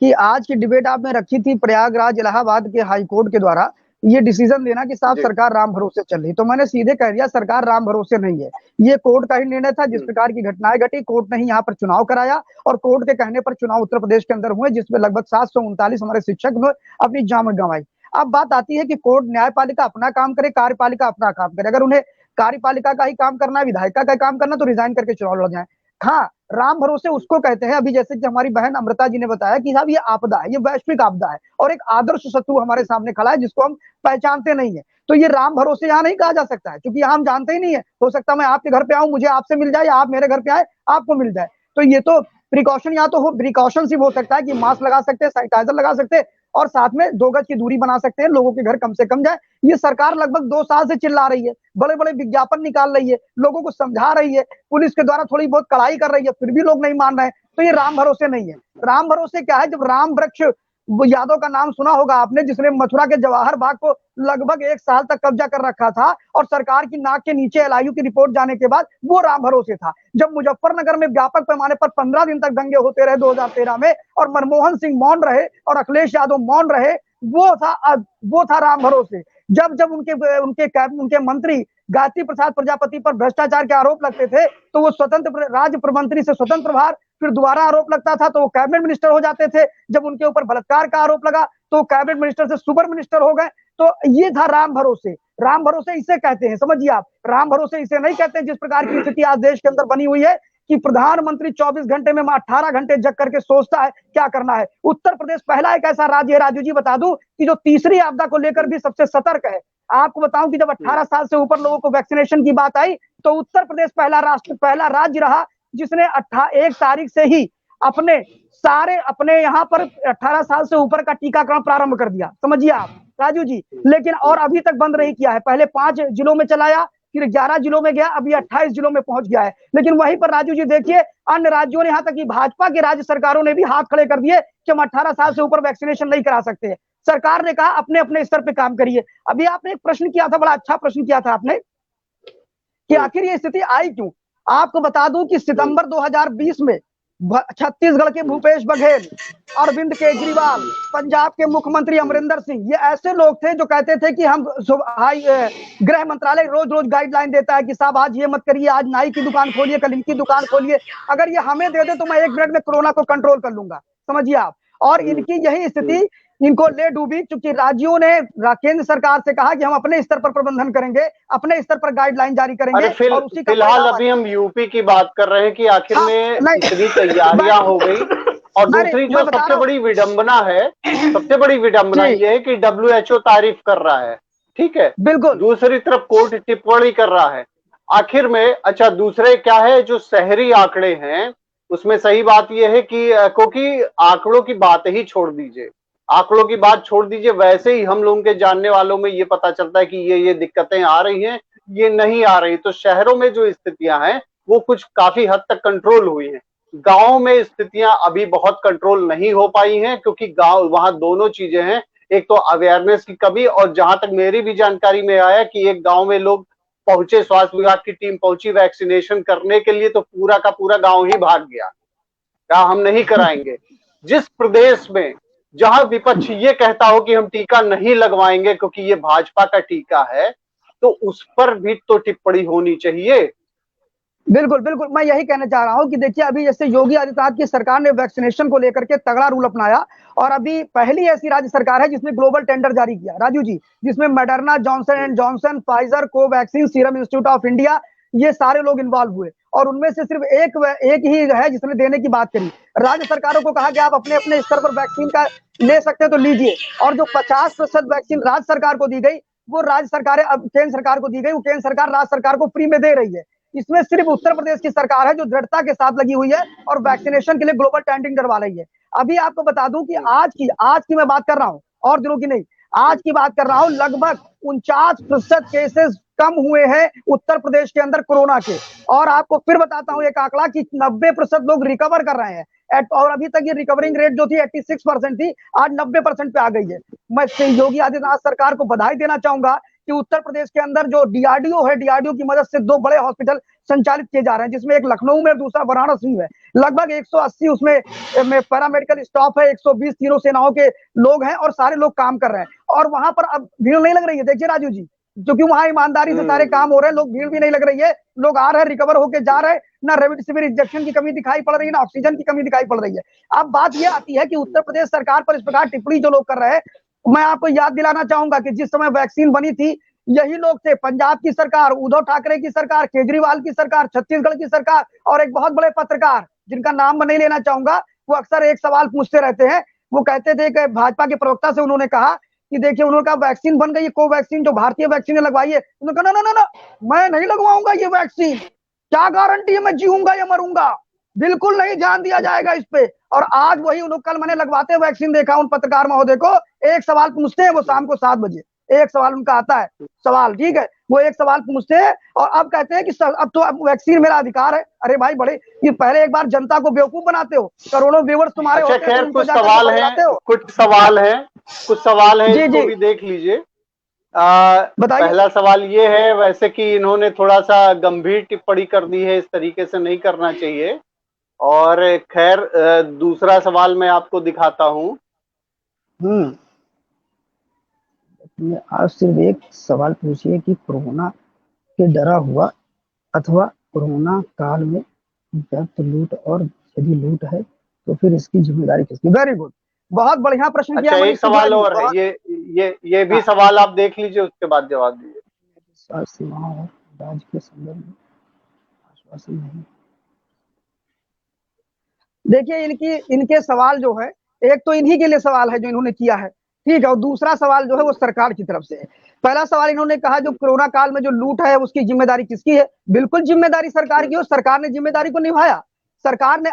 कि आज की डिबेट आपने रखी थी प्रयागराज इलाहाबाद के हाई कोर्ट के द्वारा ये डिसीजन लेना कि साहब सरकार राम भरोसे चल रही, तो मैंने सीधे कह दिया सरकार राम भरोसे नहीं है, ये कोर्ट का ही निर्णय था। जिस प्रकार की घटनाएं घटी, कोर्ट ने ही यहाँ पर चुनाव कराया और कोर्ट के कहने पर चुनाव उत्तर प्रदेश के अंदर हुए, जिसमें लगभग 739 हमारे शिक्षक ने अपनी जान गंवाई। अब बात आती है कि कोर्ट, न्यायपालिका अपना काम करे, कार्यपालिका अपना काम करे। अगर उन्हें कार्यपालिका का ही काम करना है, विधायिका का काम करना, तो रिजाइन करके चुनाव लड़ जाए। हाँ, राम भरोसे उसको कहते हैं, अभी जैसे कि हमारी बहन अमृता जी ने बताया कि साहब ये आपदा है, ये वैश्विक आपदा है और एक आदर्श शत्रु हमारे सामने खड़ा है जिसको हम पहचानते नहीं है। तो ये राम भरोसे यहाँ नहीं कहा जा सकता है, क्योंकि यहाँ हम जानते ही नहीं है। हो सकता है मैं आपके घर पे आऊं, मुझे आपसे मिल जाए, या आप मेरे घर पे आए, आपको मिल जाए। तो ये तो प्रिकॉशन या तो हो, प्रिकॉशन सिर्फ हो सकता है कि मास्क लगा सकते हैं, सैनिटाइजर लगा सकते हैं और साथ में 2 गज की दूरी बना सकते हैं, लोगों के घर कम से कम जाए। ये सरकार लगभग 2 साल से चिल्ला रही है, बड़े बड़े विज्ञापन निकाल रही है, लोगों को समझा रही है, पुलिस के द्वारा थोड़ी बहुत कड़ाई कर रही है, फिर भी लोग नहीं मान रहे हैं। तो ये राम भरोसे नहीं है। राम भरोसे क्या है, जब राम वृक्ष यादव का नाम सुना होगा आपने, जिसने मथुरा के जवाहर बाग को लगभग 1 साल तक कब्जा कर रखा था और सरकार की नाक के नीचे एलआईयू की रिपोर्ट जाने के बाद वो राम भरोसे था। जब मुजफ्फरनगर में व्यापक पैमाने पर 15 दिन तक दंगे होते रहे 2013 में और मनमोहन सिंह मौन रहे और अखिलेश यादव मौन रहे, वो था राम भरोसे। जब जब उनके मंत्री गायत्री प्रसाद प्रजापति पर भ्रष्टाचार के आरोप लगते थे तो वो स्वतंत्र राज्य प्रमंत्री से स्वतंत्र प्रभार, फिर दोबारा आरोप लगता था तो वो कैबिनेट मिनिस्टर हो जाते थे। जब उनके ऊपर बलात्कार का आरोप लगा तो कैबिनेट मिनिस्टर से सुपर मिनिस्टर हो गए। तो ये था राम भरोसे। राम भरोसे इसे कहते हैं, समझिए आप, राम भरोसे इसे नहीं कहते जिस प्रकार की स्थिति आज देश के अंदर बनी हुई है कि प्रधानमंत्री 24 घंटे में 18 घंटे जग करके सोचता है क्या करना है। उत्तर प्रदेश पहला एक ऐसा राज्य है, राजू जी बता दूं, कि जो तीसरी आपदा को लेकर भी सबसे सतर्क है। आपको बताऊं कि जब 18 साल से ऊपर लोगों को वैक्सीनेशन की बात आई तो उत्तर प्रदेश पहला राज्य रहा जिसने 1 तारीख से ही अपने यहाँ पर 18 साल से ऊपर का टीकाकरण प्रारंभ कर दिया, समझिए आप राजू जी। लेकिन और अभी तक बंद नहीं किया है, पहले 5 जिलों में चलाया, फिर 11 जिलों में गया, अभी 28 जिलों में पहुंच गया है। लेकिन वहीं पर राजू जी देखिए, अन्य राज्यों ने, यहाँ तक कि भाजपा के राज्य सरकारों ने भी हाथ खड़े कर दिए कि हम 18 साल से ऊपर वैक्सीनेशन नहीं करा सकते। सरकार ने कहा अपने अपने स्तर पे काम करिए। अभी आपने एक प्रश्न किया था, बड़ा अच्छा प्रश्न किया था आपने, कि आखिर ये स्थिति आई क्यों। आपको बता दूं कि सितंबर 2020 में छत्तीसगढ़ के भूपेश बघेल, अरविंद केजरीवाल, पंजाब के मुख्यमंत्री अमरिंदर सिंह, ये ऐसे लोग थे जो कहते थे कि हम गृह मंत्रालय रोज रोज गाइडलाइन देता है कि साहब आज ये मत करिए, आज नाई की दुकान खोलिए, कल इनकी दुकान खोलिए, अगर ये हमें दे दे तो मैं 1 मिनट में कोरोना को कंट्रोल कर लूंगा, समझिए आप। और इनकी यही स्थिति इनको ले डूबी, क्योंकि राज्यों ने केंद्र सरकार से कहा कि हम अपने स्तर पर प्रबंधन करेंगे, अपने स्तर पर गाइडलाइन जारी करेंगे। और उसी का फिलहाल अभी हम यूपी की बात कर रहे हैं कि आखिर में इतनी तैयारियां हो गई। और दूसरी जो सबसे बड़ी विडंबना है, सबसे बड़ी विडंबना ये है कि WHO तारीफ कर रहा है, ठीक है, बिल्कुल, दूसरी तरफ कोर्ट टिप्पणी कर रहा है। आखिर में अच्छा दूसरे क्या है, जो शहरी आंकड़े हैं उसमें सही बात यह है कि क्योंकि आंकड़ों की बात ही छोड़ दीजिए, आंकड़ों की बात छोड़ दीजिए, वैसे ही हम लोगों के जानने वालों में ये पता चलता है कि ये दिक्कतें आ रही हैं, ये नहीं आ रही। तो शहरों में जो स्थितियां हैं वो कुछ काफी हद तक कंट्रोल हुई हैं। गांव में स्थितियां अभी बहुत कंट्रोल नहीं हो पाई हैं, क्योंकि गांव वहां दोनों चीजें हैं, एक तो अवेयरनेस की कमी, और जहां तक मेरी भी जानकारी में आया कि एक गांव में लोग पहुंचे, स्वास्थ्य विभाग की टीम पहुंची वैक्सीनेशन करने के लिए, तो पूरा का पूरा गांव ही भाग गया, कहा हम नहीं कराएंगे। जिस प्रदेश में जहां विपक्ष ये कहता हो कि हम टीका नहीं लगवाएंगे क्योंकि ये भाजपा का टीका है, तो उस पर भी तो टिप्पणी होनी चाहिए। बिल्कुल बिल्कुल, मैं यही कहना चाह रहा हूं कि देखिए, अभी जैसे योगी आदित्यनाथ की सरकार ने वैक्सीनेशन को लेकर के तगड़ा रूल अपनाया, और अभी पहली ऐसी राज्य सरकार है जिसने ग्लोबल टेंडर जारी किया राजू जी, जिसमें Moderna, Johnson and Johnson, Pfizer, Covaxin, serum institute of India, ये सारे लोग इन्वॉल्व हुए। और उनमें से सिर्फ एक ही है जिसने देने की बात करी। राज्य सरकारों को कहा कि आप अपने अपने स्तर पर वैक्सीन का ले सकते हैं तो लीजिए। और जो 50% वैक्सीन राज्य सरकार को दी गई, वो राज्य सरकारें अब केंद्र सरकार को दी गई, वो केंद्र सरकार राज्य सरकार को फ्री में दे रही है। इसमें सिर्फ उत्तर प्रदेश की सरकार है जो दृढ़ता के साथ लगी हुई है और वैक्सीनेशन के लिए ग्लोबल टेंडरिंग करवा रही है। अभी आपको बता दूं कि आज की मैं बात कर रहा हूं, और दिनों की नहीं, आज की बात कर रहा हूं, लगभग 49% केसेस कम हुए हैं उत्तर प्रदेश के अंदर कोरोना के। और आपको फिर बताता हूं एक आंकड़ा कि 90% लोग रिकवर कर रहे हैं, और अभी तक ये रिकवरिंग रेट जो थी 86% थी, आज 90% पे आ गई है। मैं योगी आदित्यनाथ सरकार को बधाई देना चाहूंगा कि उत्तर प्रदेश के अंदर जो डीआरडीओ है, डीआरडीओ की मदद से 2 बड़े हॉस्पिटल संचालित किए जा रहे हैं, जिसमें एक लखनऊ में, दूसरा वाराणसी में। लगभग 180 उसमें पैरामेडिकल स्टाफ है, 120 तीनों सेनाओं के लोग हैं, और सारे लोग काम कर रहे हैं। और वहां पर अब भीड़ नहीं लग रही है, देखिए राजू जी, क्योंकि वहां ईमानदारी से सारे काम हो रहे हैं, लोग भीड़ भी नहीं लग रही है, लोग आ रहे हैं, रिकवर होके जा रहे हैं। ना रेमडेसिविर इंजेक्शन की कमी दिखाई पड़ रही है, ना ऑक्सीजन की कमी दिखाई पड़ रही है। अब बात यह आती है कि उत्तर प्रदेश सरकार पर इस प्रकार टिप्पणी जो लोग कर रहे हैं, मैं आपको याद दिलाना चाहूंगा कि जिस समय वैक्सीन बनी थी, यही लोग थे, पंजाब की सरकार, उद्धव ठाकरे की सरकार, केजरीवाल की सरकार, छत्तीसगढ़ की सरकार, और एक बहुत बड़े पत्रकार जिनका नाम मैं नहीं लेना चाहूंगा, वो अक्सर एक सवाल पूछते रहते हैं। वो कहते थे कि भाजपा के प्रवक्ता से उन्होंने कहा कि देखिए, उन्होंने कहा वैक्सीन बन गई है, कोवैक्सीन जो भारतीय वैक्सीन लगवाई है। उन्होंने कहा ना, मैं नहीं लगवाऊंगा ये वैक्सीन, क्या गारंटी है मैं जीऊंगा या मरूंगा। बिल्कुल नहीं ध्यान दिया जाएगा इस पे। और आज वही उन्होंने कल मैंने लगवाते हुए वैक्सीन देखा उन पत्रकार महोदय को, एक सवाल पूछते हैं वो शाम को 7 बजे, एक सवाल उनका आता है सवाल, ठीक है, वो एक सवाल पूछते हैं और अब कहते हैं कि अब तो अब वैक्सीन मेरा अधिकार है। अरे भाई बड़े, ये पहले एक बार जनता को बेवकूफ बनाते हो, करोड़ों व्यूअर्स तुम्हारे अच्छा होते हैं, खैर उनको कुछ जाकर सवाल बताते हैं, हो। कुछ सवाल है जी इसको जी भी देख लीजिए। बताइए। पहला सवाल ये है, वैसे कि इन्होंने थोड़ा सा गंभीर टिप्पणी कर दी है, इस तरीके से नहीं करना चाहिए। और खैर दूसरा सवाल मैं आपको दिखाता हूँ। आज सिर्फ एक सवाल पूछिए कि कोरोना के डरा हुआ अथवा कोरोना काल में जब लूट, और यदि लूट है तो फिर इसकी जिम्मेदारी किसकी? वेरी गुड, बहुत बढ़िया प्रश्न किया अच्छा एक मनीष सवाल सिसोदिया जी। और है, ये भी हाँ, सवाल आप देख लीजिए, उसके बाद जवाब दीजिए। सीमाओं और राज्य के संदर्भ में आश्वासन नहीं। देखिए इनके सवाल जो है, एक तो इन्हीं के लिए सवाल है जो इन्होंने किया है, ठीक है, और दूसरा सवाल जो है वो सरकार की तरफ से है। पहला सवाल इन्होंने कहा जो कोरोना काल में जो लूट है उसकी जिम्मेदारी किसकी है? बिल्कुल जिम्मेदारी सरकार की, और सरकार ने जिम्मेदारी को निभाया। सरकार ने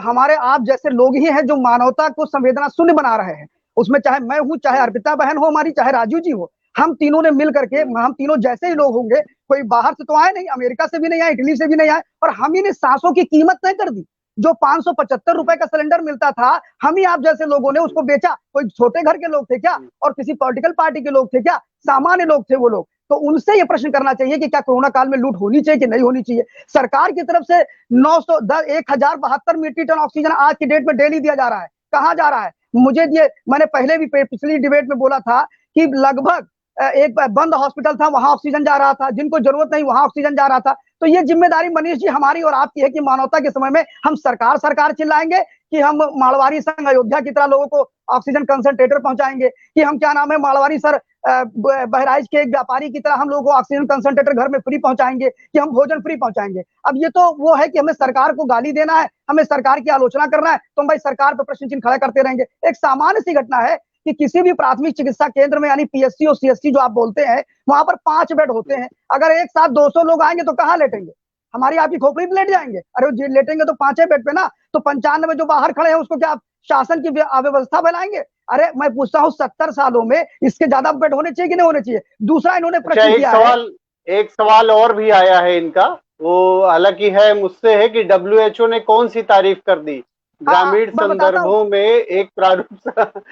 हमारे आप जैसे लोग ही हैं जो मानवता को संवेदना शून्य बना रहे हैं। उसमें चाहे मैं हूं, चाहे अर्पिता बहन हो हमारी, चाहे राजू जी हो, हम तीनों ने मिल करके, हम तीनों जैसे ही लोग होंगे, कोई बाहर से तो आए नहीं, अमेरिका से भी नहीं आए, इटली से भी नहीं आए, और हम ही ने सांसों की कीमत तय कर दी। जो 575 रुपए का सिलेंडर मिलता था, हम ही आप जैसे लोगों ने उसको बेचा। कोई छोटे घर के लोग थे क्या, और किसी पॉलिटिकल पार्टी के लोग थे क्या? सामान्य लोग थे वो लोग। तो उनसे ये प्रश्न करना चाहिए कि क्या कोरोना काल में लूट होनी चाहिए कि नहीं होनी चाहिए। सरकार की तरफ से 1072 मीट्रिक टन ऑक्सीजन आज की डेट में डेली दिया जा रहा है। कहाँ जा रहा है? मुझे ये, मैंने पहले भी पिछली डिबेट में बोला था कि लगभग एक बंद हॉस्पिटल था, वहां ऑक्सीजन जा रहा था, जिनको जरूरत नहीं वहां ऑक्सीजन जा रहा था। तो ये जिम्मेदारी मनीष जी हमारी और आपकी है कि मानवता के समय में हम सरकार सरकार चिल्लाएंगे, कि हम मारवाड़ी संघ अयोध्या की तरह लोगों को ऑक्सीजन कंसंट्रेटर पहुंचाएंगे, कि हम क्या नाम है मारवाड़ी सर बहराइच के एक व्यापारी की तरह हम लोगों को ऑक्सीजन कंसंट्रेटर घर में फ्री पहुंचाएंगे, कि हम भोजन फ्री पहुंचाएंगे। अब ये तो वो है कि हमें सरकार को गाली देना है, हमें सरकार की आलोचना करना है, तो हम भाई सरकार पर प्रश्न चिन्ह खड़ा करते रहेंगे। एक सामान्य सी घटना है कि किसी भी प्राथमिक चिकित्सा केंद्र में, यानी पीएससी और सीएससी जो आप बोलते हैं, वहां पर 5 बेड होते हैं। अगर एक साथ 200 लोग आएंगे तो कहाँ लेटेंगे? हमारी आपकी खोपड़ी पे लेट जाएंगे? अरे लेटेंगे तो 5 बेड पे ना। तो 95 जो बाहर खड़े हैं उसको क्या शासन की अव्यवस्था बनाएंगे? अरे मैं पूछता हूँ 70 सालों में इसके ज्यादा बेड होने चाहिए कि नहीं होने चाहिए? दूसरा इन्होंने अच्छा प्रश्न किया है, एक सवाल और भी आया है इनका, वो हालांकि है मुझसे, है कि डब्ल्यूएचओ ने कौन सी तारीफ कर दी ग्रामीण संदर्भों में एक प्रारूप।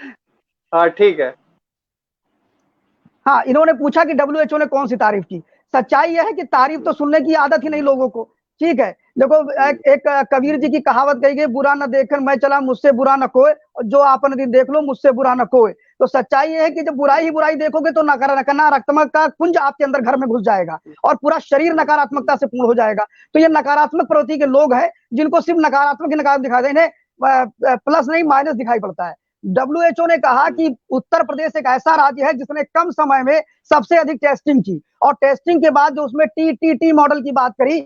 हाँ ठीक है। हाँ, इन्होंने पूछा कि डब्ल्यूएचओ ने कौन सी तारीफ की। सच्चाई यह है कि तारीफ तो सुनने की आदत ही नहीं लोगों को, ठीक है। देखो एक कबीर जी की कहावत कही गई, बुरा न देखकर मैं चला मुझसे बुरा न कोई, और जो आपन दिन देख लो मुझसे बुरा न कोई। तो सच्चाई ये है कि जब बुराई ही बुराई देखोगे तो नकारात्मक का कुंज आपके अंदर घर में घुस जाएगा और पूरा शरीर नकारात्मकता से पूर्ण हो जाएगा। तो ये नकारात्मक प्रवृत्ति के लोग हैं जिनको सिर्फ नकारात्मक नकारात्मक दिखाई दे, इन्हें प्लस नहीं माइनस दिखाई पड़ता है। डब्ल्यूएचओ ने कहा कि उत्तर प्रदेश एक ऐसा राज्य है जिसने कम समय में सबसे अधिक टेस्टिंग की, और टेस्टिंग के बाद जो उसमें टीटीटी मॉडल की बात करी,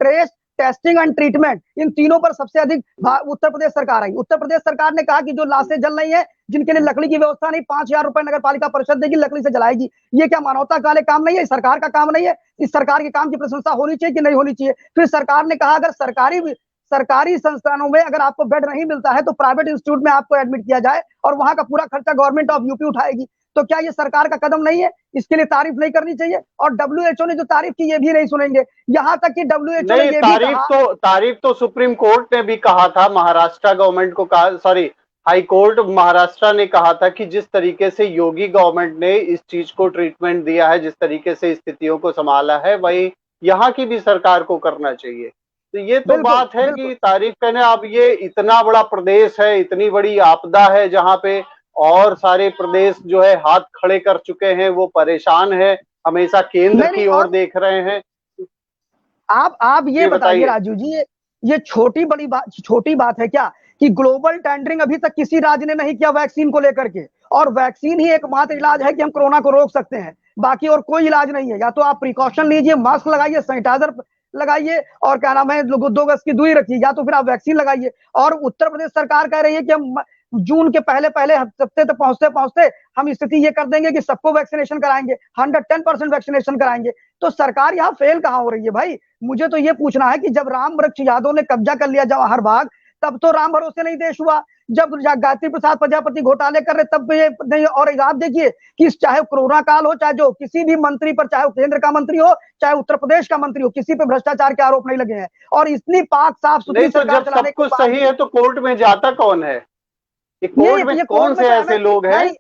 ट्रेस, टेस्टिंग एंड ट्रीटमेंट, इन तीनों पर सबसे अधिक उत्तर प्रदेश सरकार आई। उत्तर प्रदेश सरकार ने कहा कि जो लाशें जल रही है, जिनके लिए लकड़ी की व्यवस्था नहीं, 5,000 रुपए नगर पालिका परिषद देगी, लकड़ी से जलाएगी। ये क्या मानवता का काम नहीं है? सरकार का काम नहीं है? इस सरकार के काम की प्रशंसा होनी चाहिए कि नहीं होनी चाहिए? फिर सरकार ने कहा अगर सरकारी संस्थानों में अगर आपको बेड नहीं मिलता है तो प्राइवेट इंस्टीट्यूट में आपको एडमिट किया जाए और वहां का पूरा खर्चा गवर्नमेंट ऑफ यूपी उठाएगी। तो क्या ये सरकार का कदम नहीं है? इसके लिए तारीफ नहीं करनी चाहिए? और डब्ल्यूएचओ ने जो तारीफ की ये भी नहीं सुनेंगे, यहां तक कि डब्ल्यूएचओ ने ये भी कहा, तारीफ तो सुप्रीम कोर्ट ने भी कहा था, महाराष्ट्र गवर्नमेंट को कहा, सॉरी हाई कोर्ट महाराष्ट्र ने कहा था कि जिस तरीके से योगी गवर्नमेंट ने इस चीज को ट्रीटमेंट दिया है, जिस तरीके से स्थितियों को संभाला है, वही यहाँ की भी सरकार को करना चाहिए। तो ये तो बात है कि तारीफ करने, अब ये इतना बड़ा प्रदेश है, इतनी बड़ी आपदा है जहां पे और सारे प्रदेश जो है हाथ खड़े कर चुके हैं, वो परेशान है, हमेशा केंद्र की ओर देख रहे हैं। आप ये बताइए राजू जी, ये छोटी बात है क्या कि ग्लोबल टेंडरिंग अभी तक किसी राज्य ने नहीं किया वैक्सीन को लेकर के, और वैक्सीन ही एकमात्र इलाज है कि हम कोरोना को रोक सकते हैं, बाकी और कोई इलाज नहीं है। या तो आप प्रिकॉशन लीजिए, मास्क लगाइए, सैनिटाइजर लगाइए, और क्या नाम है 2 गज की दूरी रखिए, या तो फिर आप वैक्सीन लगाइए। और उत्तर प्रदेश सरकार कह रही है कि हम जून के पहले हफ्ते तक पहुंचते हम स्थिति ये कर देंगे कि सबको वैक्सीनेशन कराएंगे, 110% वैक्सीनेशन कराएंगे। तो सरकार यहाँ फेल कहाँ हो रही है भाई? मुझे तो ये पूछना है कि जब राम वृक्ष यादव ने कब्जा कर लिया जवाहर बाग, तब तो राम भरोसे नहीं देश हुआ। जब गायत्री प्रसाद प्रजापति घोटाले कर रहे तब ये नहीं। और आप देखिए कि चाहे कोरोना काल हो, चाहे जो किसी भी मंत्री पर, चाहे केंद्र का मंत्री हो, चाहे उत्तर प्रदेश का मंत्री हो, किसी पे भ्रष्टाचार के आरोप नहीं लगे हैं। और इतनी पाक साफ सुथरी सरकार चलाने के बाद, सब कुछ सही है तो कोर्ट में जाता कौन है? कोर्ट में कौन से ऐसे लोग हैं?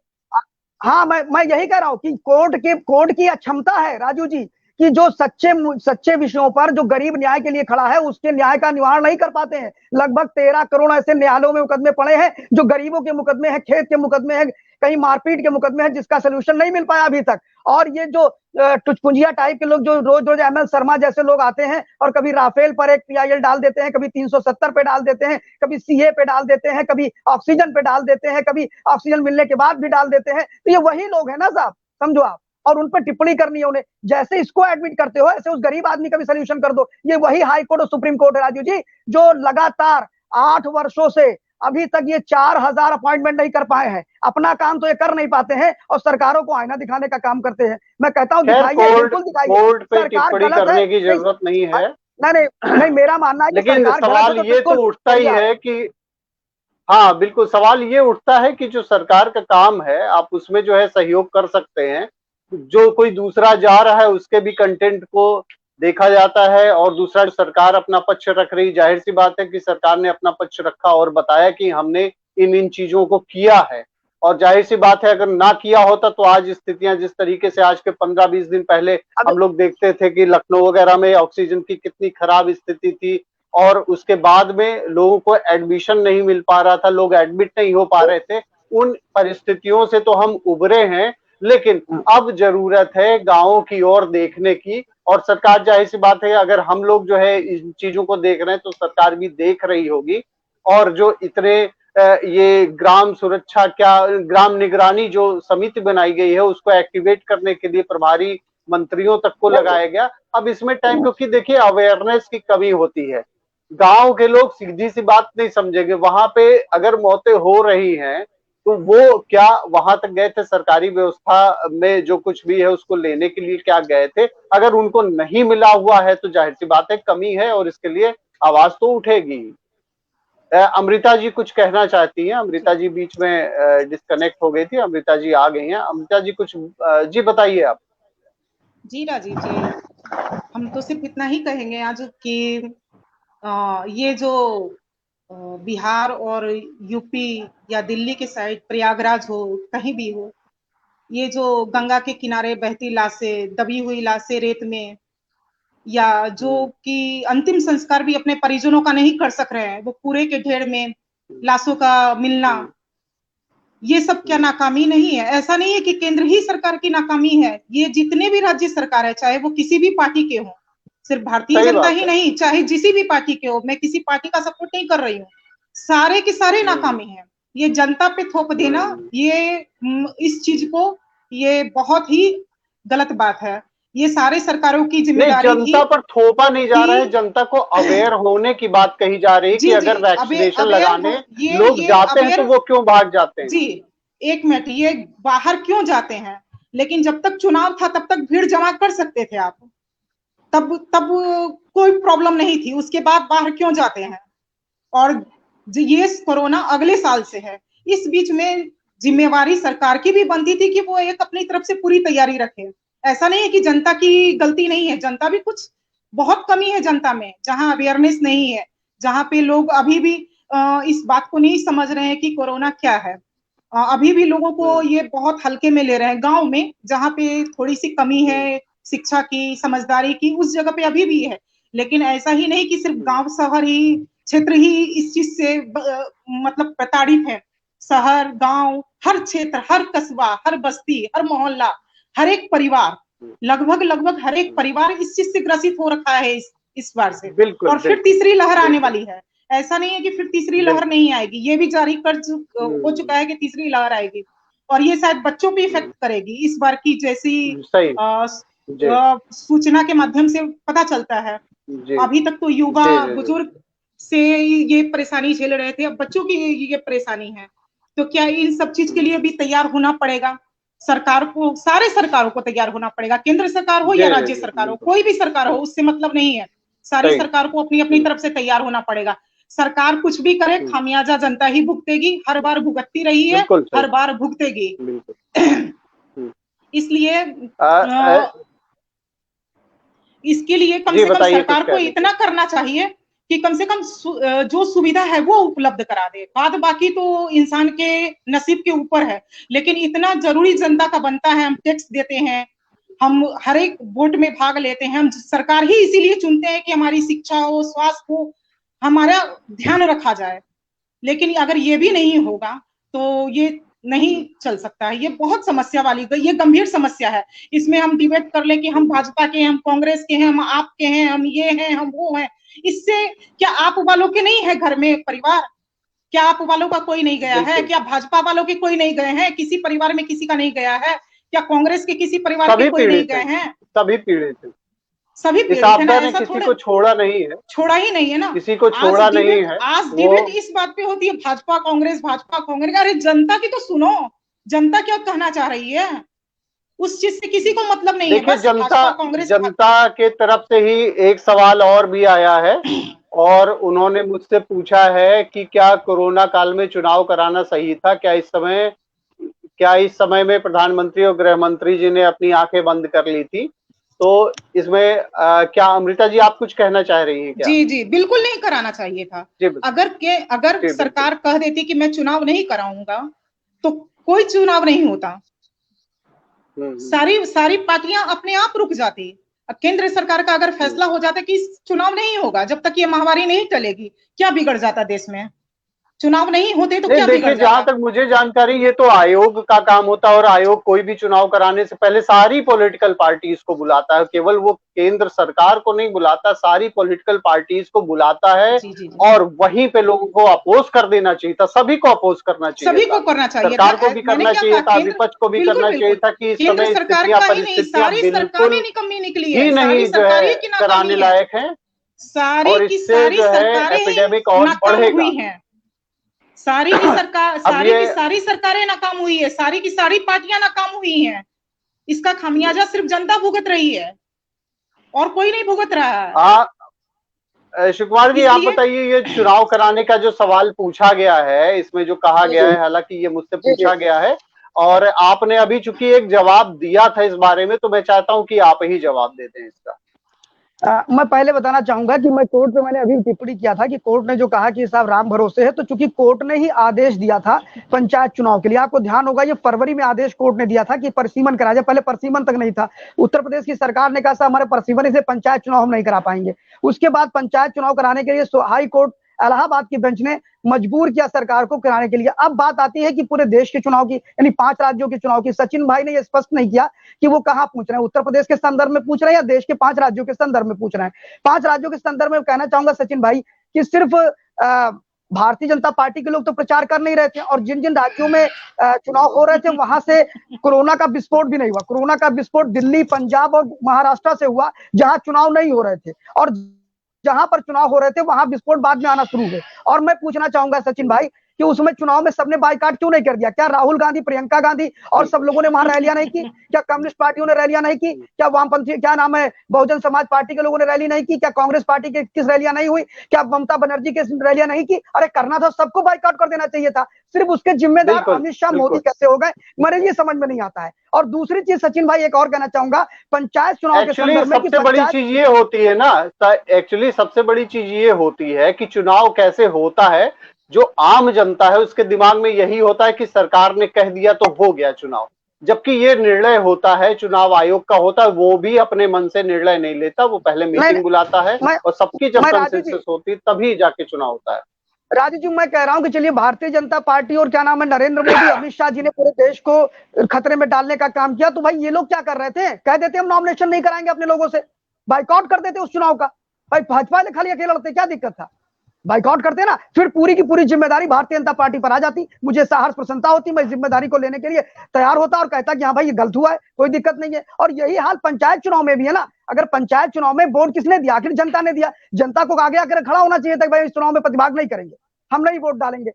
हाँ, मैं यही कह रहा हूँ कि कोर्ट की अक्षमता है राजू जी, कि जो सच्चे विषयों पर जो गरीब न्याय के लिए खड़ा है उसके न्याय का निवारण नहीं कर पाते हैं। लगभग 13 करोड़ ऐसे न्यायालयों में मुकदमे पड़े हैं, जो गरीबों के मुकदमे हैं, खेत के मुकदमे हैं, कहीं मारपीट के मुकदमे हैं, जिसका सोल्यूशन नहीं मिल पाया अभी तक। और ये जो टुचपुंजिया टाइप के लोग जो रोज एमएल शर्मा जैसे लोग आते हैं और कभी राफेल पर एक पीआईएल डाल देते हैं, कभी 370 पे डाल देते हैं, कभी सीए पे डाल देते हैं, कभी ऑक्सीजन पे डाल देते हैं, कभी ऑक्सीजन मिलने के बाद भी डाल देते हैं। तो ये वही लोग है ना साहब, समझो आप। और उन पर टिप्पणी करनी है उन्हें। जैसे इसको एडमिट करते हो ऐसे उस गरीब आदमी का भी सोल्यूशन कर दो। ये वही हाई कोर्ट और सुप्रीम कोर्ट है राजू जी, जो लगातार 8 वर्षों से अभी तक ये 4000 अपॉइंटमेंट नहीं कर पाए हैं। अपना काम तो ये कर नहीं पाते हैं और सरकारों को आईना दिखाने का काम करते हैं। मैं कहता हूँ दिखाइए, बिल्कुल दिखाइए। सरकार करने की जरूरत नहीं है। नहीं, मेरा मानना है। लेकिन सवाल ये तो उठता ही है कि हाँ बिल्कुल, सवाल ये उठता है कि जो सरकार का काम है आप उसमें जो है सहयोग कर सकते हैं। जो कोई दूसरा जा रहा है उसके भी कंटेंट को देखा जाता है, और दूसरा सरकार अपना पक्ष रख रही, जाहिर सी बात है कि सरकार ने अपना पक्ष रखा और बताया कि हमने इन चीजों को किया है। और जाहिर सी बात है अगर ना किया होता तो आज स्थितियां जिस तरीके से आज के 15-20 दिन पहले हम लोग देखते थे कि लखनऊ वगैरह में ऑक्सीजन की कितनी खराब स्थिति थी, और उसके बाद में लोगों को एडमिशन नहीं मिल पा रहा था, लोग एडमिट नहीं हो पा रहे थे। उन परिस्थितियों से तो हम उभरे हैं, लेकिन अब जरूरत है गांवों की ओर देखने की। और सरकार, जाहिर सी बात है अगर हम लोग जो है इन चीजों को देख रहे हैं तो सरकार भी देख रही होगी। और जो इतने ये ग्राम सुरक्षा, क्या ग्राम निगरानी जो समिति बनाई गई है उसको एक्टिवेट करने के लिए प्रभारी मंत्रियों तक को लगाया गया। अब इसमें टाइम, क्योंकि देखिए अवेयरनेस की कमी होती है, गांव के लोग सीधी सी बात नहीं समझेंगे। वहां पे अगर मौतें हो रही हैं तो वो क्या वहां तक गए थे सरकारी व्यवस्था में जो कुछ भी है उसको लेने के लिए क्या गए थे? अगर उनको नहीं मिला हुआ है तो जाहिर सी बात है कमी है और इसके लिए आवाज तो उठेगी। अमृता जी कुछ कहना चाहती हैं? अमृता जी बीच में डिस्कनेक्ट हो गई थी, अमृता जी आ गई हैं। अमृता जी कुछ जी बताइए आप। जी राजीव जी, हम तो सिर्फ इतना ही कहेंगे आज कि ये जो बिहार और यूपी या दिल्ली के साइड, प्रयागराज हो, कहीं भी हो, ये जो गंगा के किनारे बहती लाशें, दबी हुई लाशें रेत में, या जो कि अंतिम संस्कार भी अपने परिजनों का नहीं कर सक रहे हैं, वो कूड़े के ढेर में लाशों का मिलना, ये सब क्या नाकामी नहीं है? ऐसा नहीं है कि केंद्र ही सरकार की नाकामी है, ये जितने भी राज्य सरकार है, चाहे वो किसी भी पार्टी के हो, सिर्फ भारतीय जनता ही नहीं, चाहे जिसी भी पार्टी के हो, मैं किसी पार्टी का सपोर्ट नहीं कर रही हूँ, सारे के सारे नाकामी हैं। ये जनता पे थोप देना, ये इस चीज को, ये बहुत ही गलत बात है। ये सारे सरकारों की जिम्मेदारी थी। जनता पर थोपा नहीं जा रहा है, जनता को अवेयर होने की बात कही जा रही है कि अगर वैक्सीनेशन लगाने लोग जाते हैं तो वो क्यों भाग जाते हैं? जी एक मिनट, ये बाहर क्यों जाते हैं? लेकिन जब तक चुनाव था तब तक भीड़ जमा कर सकते थे आप, तब कोई प्रॉब्लम नहीं थी। उसके बाद बाहर क्यों जाते हैं? और ये कोरोना अगले साल से है, इस बीच में जिम्मेवारी सरकार की भी बनती थी कि वो एक अपनी तरफ से पूरी तैयारी रखे। ऐसा नहीं है कि जनता की गलती नहीं है, जनता भी कुछ बहुत कमी है जनता में, जहां अवेयरनेस नहीं है, जहां पे लोग अभी भी इस बात को नहीं समझ रहे हैं कि कोरोना क्या है। अभी भी लोगों को ये बहुत हल्के में ले रहे हैं। गांव में जहां पे थोड़ी सी कमी है शिक्षा की, समझदारी की, उस जगह पे अभी भी है। लेकिन ऐसा ही नहीं कि सिर्फ गांव शहर ही क्षेत्र ही इस चीज से मतलब प्रताड़ित है। शहर, गांव, हर क्षेत्र, हर कस्बा, हर बस्ती, हर मोहल्ला, हर एक परिवार, लगभग हर एक परिवार इस चीज से ग्रसित हो रखा है इस बार से। और फिर तीसरी लहर आने वाली है। ऐसा नहीं है कि फिर तीसरी लहर नहीं आएगी, ये भी जारी हो चुका है कि तीसरी लहर आएगी, और ये शायद बच्चों पे इफेक्ट करेगी। इस बार की जैसी सूचना के माध्यम से पता चलता है, अभी तक तो युवा बुजुर्ग से ये परेशानी झेल रहे थे, अब बच्चों की ये परेशानी है। तो क्या इन सब चीज के लिए भी तैयार होना पड़ेगा सरकार को, सारे सरकारों को तैयार होना पड़ेगा, केंद्र सरकार हो या राज्य सरकार हो, कोई भी सरकार हो, उससे मतलब नहीं है। सारी सरकार को अपनी अपनी तरफ से तैयार होना पड़ेगा। सरकार कुछ भी करे, खामियाजा जनता ही भुगतेगी, हर बार भुगतती रही है, हर बार भुगतेगी। इसलिए इसके लिए कम से कम सरकार को इतना करना चाहिए कि कम से कम जो सुविधा है वो उपलब्ध करा दे। बाद बाकी तो इंसान के नसीब के ऊपर है, लेकिन इतना जरूरी जनता का बनता है। हम टैक्स देते हैं, हम हर एक वोट में भाग लेते हैं, हम सरकार ही इसीलिए चुनते हैं कि हमारी शिक्षा हो, स्वास्थ्य हो, हमारा ध्यान रखा जाए। लेकिन अगर ये भी नहीं होगा तो ये नहीं चल सकता है। ये बहुत समस्या वाली, ये गंभीर समस्या है। इसमें हम डिबेट कर ले कि हम भाजपा के हैं, हम कांग्रेस के हैं, हम आप के हैं, हम ये हैं, हम वो हैं। इससे क्या आप वालों के नहीं है घर में परिवार? क्या आप वालों का कोई नहीं गया है? क्या भाजपा वालों के कोई नहीं गए हैं? किसी परिवार में किसी का नहीं गया है? क्या कांग्रेस के किसी परिवार के कोई नहीं गए हैं? सभी पीड़ित थे, सभी इस आपदा ने किसी को छोड़ा नहीं है, छोड़ा ही नहीं है ना, किसी को छोड़ा नहीं है। आज डिबेट इस बात पे होती है भाजपा कांग्रेस, भाजपा कांग्रेस। अरे जनता की तो सुनो, जनता क्या कहना चाह रही है, उस चीज से किसी को मतलब नहीं है। बस जनता के तरफ से ही एक सवाल और भी आया है, और उन्होंने मुझसे पूछा है कि क्या कोरोना काल में चुनाव कराना सही था? क्या इस समय में प्रधानमंत्री और गृह मंत्री जी ने अपनी आंखें बंद कर ली थी? तो इसमें क्या अमृता जी आप कुछ कहना चाह रही हैं क्या? जी जी, बिल्कुल नहीं कराना चाहिए था। अगर सरकार कह देती कि मैं चुनाव नहीं कराऊंगा तो कोई चुनाव नहीं होता, सारी पार्टियां अपने आप रुक जाती। केंद्र सरकार का अगर फैसला हो जाता कि चुनाव नहीं होगा जब तक ये महामारी नहीं टलेगी, क्या बिगड़ जाता देश में? चुनाव नहीं होते तो क्या बिगड़ जाता? जहां तक मुझे जानकारी, ये तो आयोग का काम होता है, और आयोग कोई भी चुनाव कराने से पहले सारी पॉलिटिकल पार्टीज को बुलाता है। केवल वो केंद्र सरकार को नहीं बुलाता, सारी पॉलिटिकल पार्टीज को बुलाता है। जी। और वहीं पे लोगों को अपोज कर देना चाहिए था, सभी को अपोज करना चाहिए, सभी को करना चाहिए, सरकार को भी करना चाहिए था, विपक्ष को भी करना चाहिए था कि इस समय परिस्थितियां बिल्कुल ही नहीं जो है कराने लायक है, और इससे जो है एपिडेमिक और बढ़ेगा। सारी की सारी सरकारें नाकाम हुई है, सारी की सारी पार्टियां नाकाम हुई हैं। इसका खामियाजा सिर्फ जनता भुगत रही है और कोई नहीं भुगत रहा है। शिवकुमार जी आप बताइए, ये चुनाव कराने का जो सवाल पूछा गया है, इसमें जो कहा गया है, हालांकि ये मुझसे पूछा गया है और आपने अभी चूंकि एक जवाब दिया था इस बारे में, तो मैं चाहता हूं कि आप ही जवाब दे दें इसका। मैं पहले बताना चाहूंगा कि मैं कोर्ट पे मैंने अभी टिप्पणी किया था कि कोर्ट ने जो कहा कि साहब राम भरोसे है, तो चूंकि कोर्ट ने ही आदेश दिया था पंचायत चुनाव के लिए, आपको ध्यान होगा ये फरवरी में आदेश कोर्ट ने दिया था कि परिसीमन कराया जाए। पहले परिसीमन तक नहीं था। उत्तर प्रदेश की सरकार ने कहा साहब हमारे परिसीमन से पंचायत चुनाव हम नहीं करा पाएंगे। उसके बाद पंचायत चुनाव कराने के लिए हाई कोर्ट इलाहाबाद की बेंच ने मजबूर किया सरकार को कराने के लिए। अब बात आती है कि पूरे देश के चुनाव की, यानी 5 राज्यों के चुनाव की। सचिन भाई ने यह स्पष्ट नहीं किया कि वो कहां पूछ रहे हैं, उत्तर प्रदेश के संदर्भ में पूछ रहे हैं या देश के 5 राज्यों के संदर्भ में पूछ रहे हैं। 5 राज्यों के संदर्भ में कहना चाहूंगा सचिन भाई कि सिर्फ भारतीय जनता पार्टी के लोग तो प्रचार कर नहीं रहे थे, और जिन जिन राज्यों में चुनाव हो रहे थे वहां से कोरोना का विस्फोट भी नहीं हुआ। कोरोना का विस्फोट दिल्ली, पंजाब और महाराष्ट्र से हुआ, जहां चुनाव नहीं हो रहे थे, और जहां पर चुनाव हो रहे थे वहां विस्फोट बाद में आना शुरू हुए। और मैं पूछना चाहूंगा सचिन भाई कि उसमें चुनाव में सबने बाइकाट क्यों नहीं कर दिया? क्या राहुल गांधी, प्रियंका गांधी और सब लोगों ने वहां रैलियां नहीं की? क्या कम्युनिस्ट पार्टियों ने रैलियां नहीं की? क्या वामपंथी, क्या नाम है, बहुजन समाज पार्टी के लोगों ने रैली नहीं की? क्या कांग्रेस पार्टी के किस रैलियां नहीं हुई? क्या ममता बनर्जी के रैलियां नहीं की? अरे करना था, सबको बाइकाट कर देना चाहिए था। सिर्फ उसके जिम्मेदार अमित शाह, मोदी कैसे हो गए, मुझे ये समझ में नहीं आता है। और दूसरी चीज सचिन भाई एक और कहना चाहूंगा, पंचायत चुनाव के संदर्भ में सबसे बड़ी चीज ये होती है ना, एक्चुअली सबसे बड़ी चीज ये होती है कि चुनाव कैसे होता है। जो आम जनता है उसके दिमाग में यही होता है कि सरकार ने कह दिया तो हो गया चुनाव, जबकि ये निर्णय होता है चुनाव आयोग का होता है। वो भी अपने मन से निर्णय नहीं लेता, वो पहले मीटिंग बुलाता है और सबकी जब कंसेंसस होती है तभी जाके चुनाव होता है। राजू जी मैं कह रहा हूं कि चलिए भारतीय जनता पार्टी और क्या नाम है नरेंद्र मोदी, अमित शाह जी ने पूरे देश को खतरे में डालने का काम किया, तो भाई ये लोग क्या कर रहे थे? कह देते हम नॉमिनेशन नहीं कराएंगे अपने लोगों से, बाइकआउट कर देते उस चुनाव का। भाई भाजपा ने खाली अकेले लड़ते, क्या दिक्कत था? बाइकआउट करते ना, फिर पूरी की पूरी जिम्मेदारी भारतीय जनता पार्टी पर आ जाती। मुझे सहर्ष प्रसन्नता होती, मैं जिम्मेदारी को लेने के लिए तैयार होता और कहता कि हाँ भाई ये गलत हुआ है, कोई दिक्कत नहीं है। और यही हाल पंचायत चुनाव में भी है ना। अगर पंचायत चुनाव में वोट किसने दिया? आखिर जनता ने दिया। जनता को आगे आकर खड़ा होना चाहिए था कि भाई इस चुनाव में प्रतिभाग नहीं करेंगे, हम नहीं वोट डालेंगे।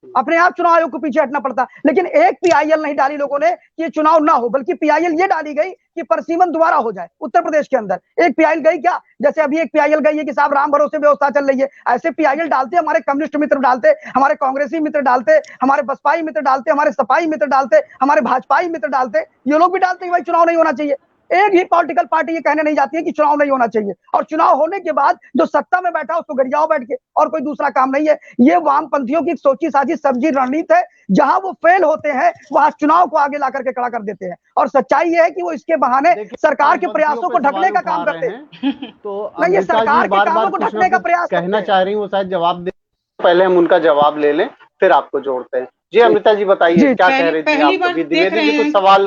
अपने आप चुनाव आयोग को पीछे हटना पड़ता। लेकिन एक पीआईएल नहीं डाली लोगों ने कि ये चुनाव ना हो, बल्कि पीआईएल ये डाली गई कि परसीमन दोबारा हो जाए उत्तर प्रदेश के अंदर। एक पीआईएल गई क्या? जैसे अभी एक पीआईएल गई है कि साहब राम भरोसे व्यवस्था चल रही है, ऐसे पीआईएल डालते, हमारे कम्युनिस्ट मित्र डालते, हमारे कांग्रेसी मित्र डालते, हमारे बसपाई मित्र डालते, हमारे सपाई मित्र डालते, हमारे भाजपाई मित्र डालते, ये लोग भी डालते कि भाई चुनाव नहीं होना चाहिए। एक ही पॉलिटिकल पार्टी ये कहने नहीं जाती है कि चुनाव नहीं होना चाहिए, और चुनाव होने के बाद जो सत्ता में बैठा उसको गरियाओ बैठ के, और कोई दूसरा काम नहीं है। ये वामपंथियों की सोची साजी सब्जी रणनीति है, जहां वो फेल होते हैं वहां चुनाव को आगे ला करके खड़ा कर देते हैं। और सच्चाई ये है कि वो इसके बहाने सरकार के प्रयासों को ढकने का काम करते हैं। तो नहीं, ये सरकार के कामों को ढकने का प्रयास कहना चाह रही हूँ, वो शायद जवाब दे, पहले हम उनका जवाब ले लें फिर आपको जोड़ते हैं। जी अमृता जी बताइए, क्या कह रही थी आप? द्विवेदी जी कुछ सवाल।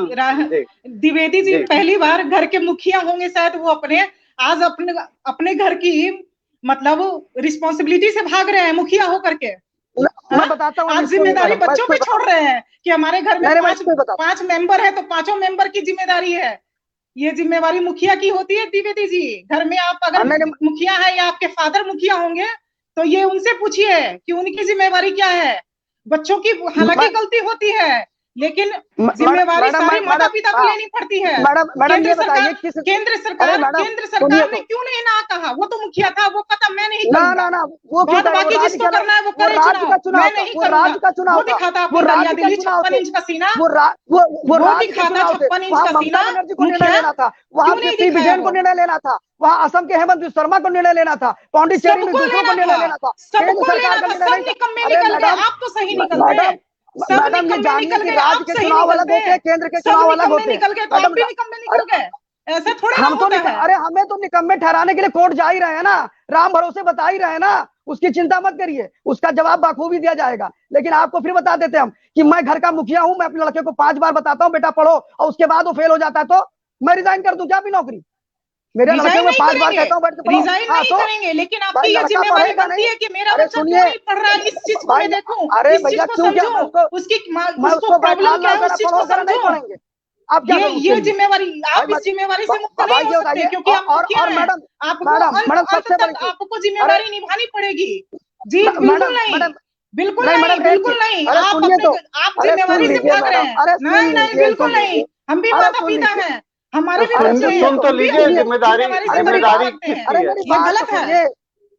द्विवेदी जी पहली बार घर के मुखिया होंगे शायद, वो आज अपने घर की मतलब रिस्पॉन्सिबिलिटी से भाग रहे हैं मुखिया होकर के। मैं बताता हूँ, आज जिम्मेदारी बच्चों पे छोड़ रहे हैं कि हमारे घर में 5 मेंबर है तो 5 मेंबर की जिम्मेदारी है। ये जिम्मेवारी मुखिया की होती है द्विवेदी जी। घर में आप अगर मुखिया है या आपके फादर मुखिया होंगे तो ये उनसे पूछिए कि उनकी जिम्मेवारी क्या है। बच्चों की हालांकि गलती होती है, लेकिन जिम्मेवारी सारी माता पिता को लेनी पड़ती है। केंद्र सरकार ने क्यों नहीं ना कहा? वो तो मुखिया था, वो कहता मैं नहीं करूंगा। वो बाकी जिसको करना है वो करे चुनाव, मैं नहीं करूंगा। वो दिखाता अपनी दरिया दिल्ली 56 इंच का सीना, वो दिखाता 56 इंच का सीना। वहाँ विजयन को निर्णय लेना था, वहाँ असम के हेमंत शर्मा को निर्णय लेना था, पांडिचेरी में दूसरों को निर्णय लेना था, सबको लेना था। सब निकम्मे निकल गए, आप तो सही निकल गए। मैडम ये जानिए कि राज्य के चुनाव अलग होते हैं, केंद्र के चुनाव अलग होते हैं। निकल गए तो आप भी निकम्मे निकल गए, ऐसा थोड़ी हम तो अरे हमें तो निकम्मे ठहराने के लिए कोर्ट जा ही रहे हैं ना, राम भरोसे बता ही रहे हैं ना, उसकी चिंता मत करिए, उसका जवाब बाखूबी दिया जाएगा। लेकिन आपको फिर बता देते हम कि मैं घर का मुखिया हूं, मैं अपने लड़के को 5 बार बताता हूँ बेटा पढ़ो, और उसके बाद वो फेल हो जाता है तो मैं रिजाइन कर दूं क्या अपनी नौकरी? मेरे लड़के को 5 बार कहता हूँ बैठ के रिजाइन नहीं करेंगे, लेकिन आपकी ये जिम्मेवारी बनती है कि मेरा बच्चा क्यों नहीं पढ़ रहा है, इस चीज को मैं देखूं। अरे भैया क्यों क्या उसकी उसको प्रॉब्लम क्या है उस चीज को समझो। आप क्या ये जिम्मेवारी, आप इस जिम्मेवारी से मुक्त नहीं हो सकते क्योंकि आप मुखिया हैं। आपको जिम्मेवारी निभानी पड़ेगी। जी बिल्कुल नहीं, बिल्कुल नहीं, बिल्कुल नहीं। आप जिम्मेवारी से भाग रहे हैं। नहीं, बिल्कुल नहीं। हम भी माता पिता हैं, हमारे भी बच्चे हैं। सुन तो लीजिए, जिम्मेदारी ये गलत है।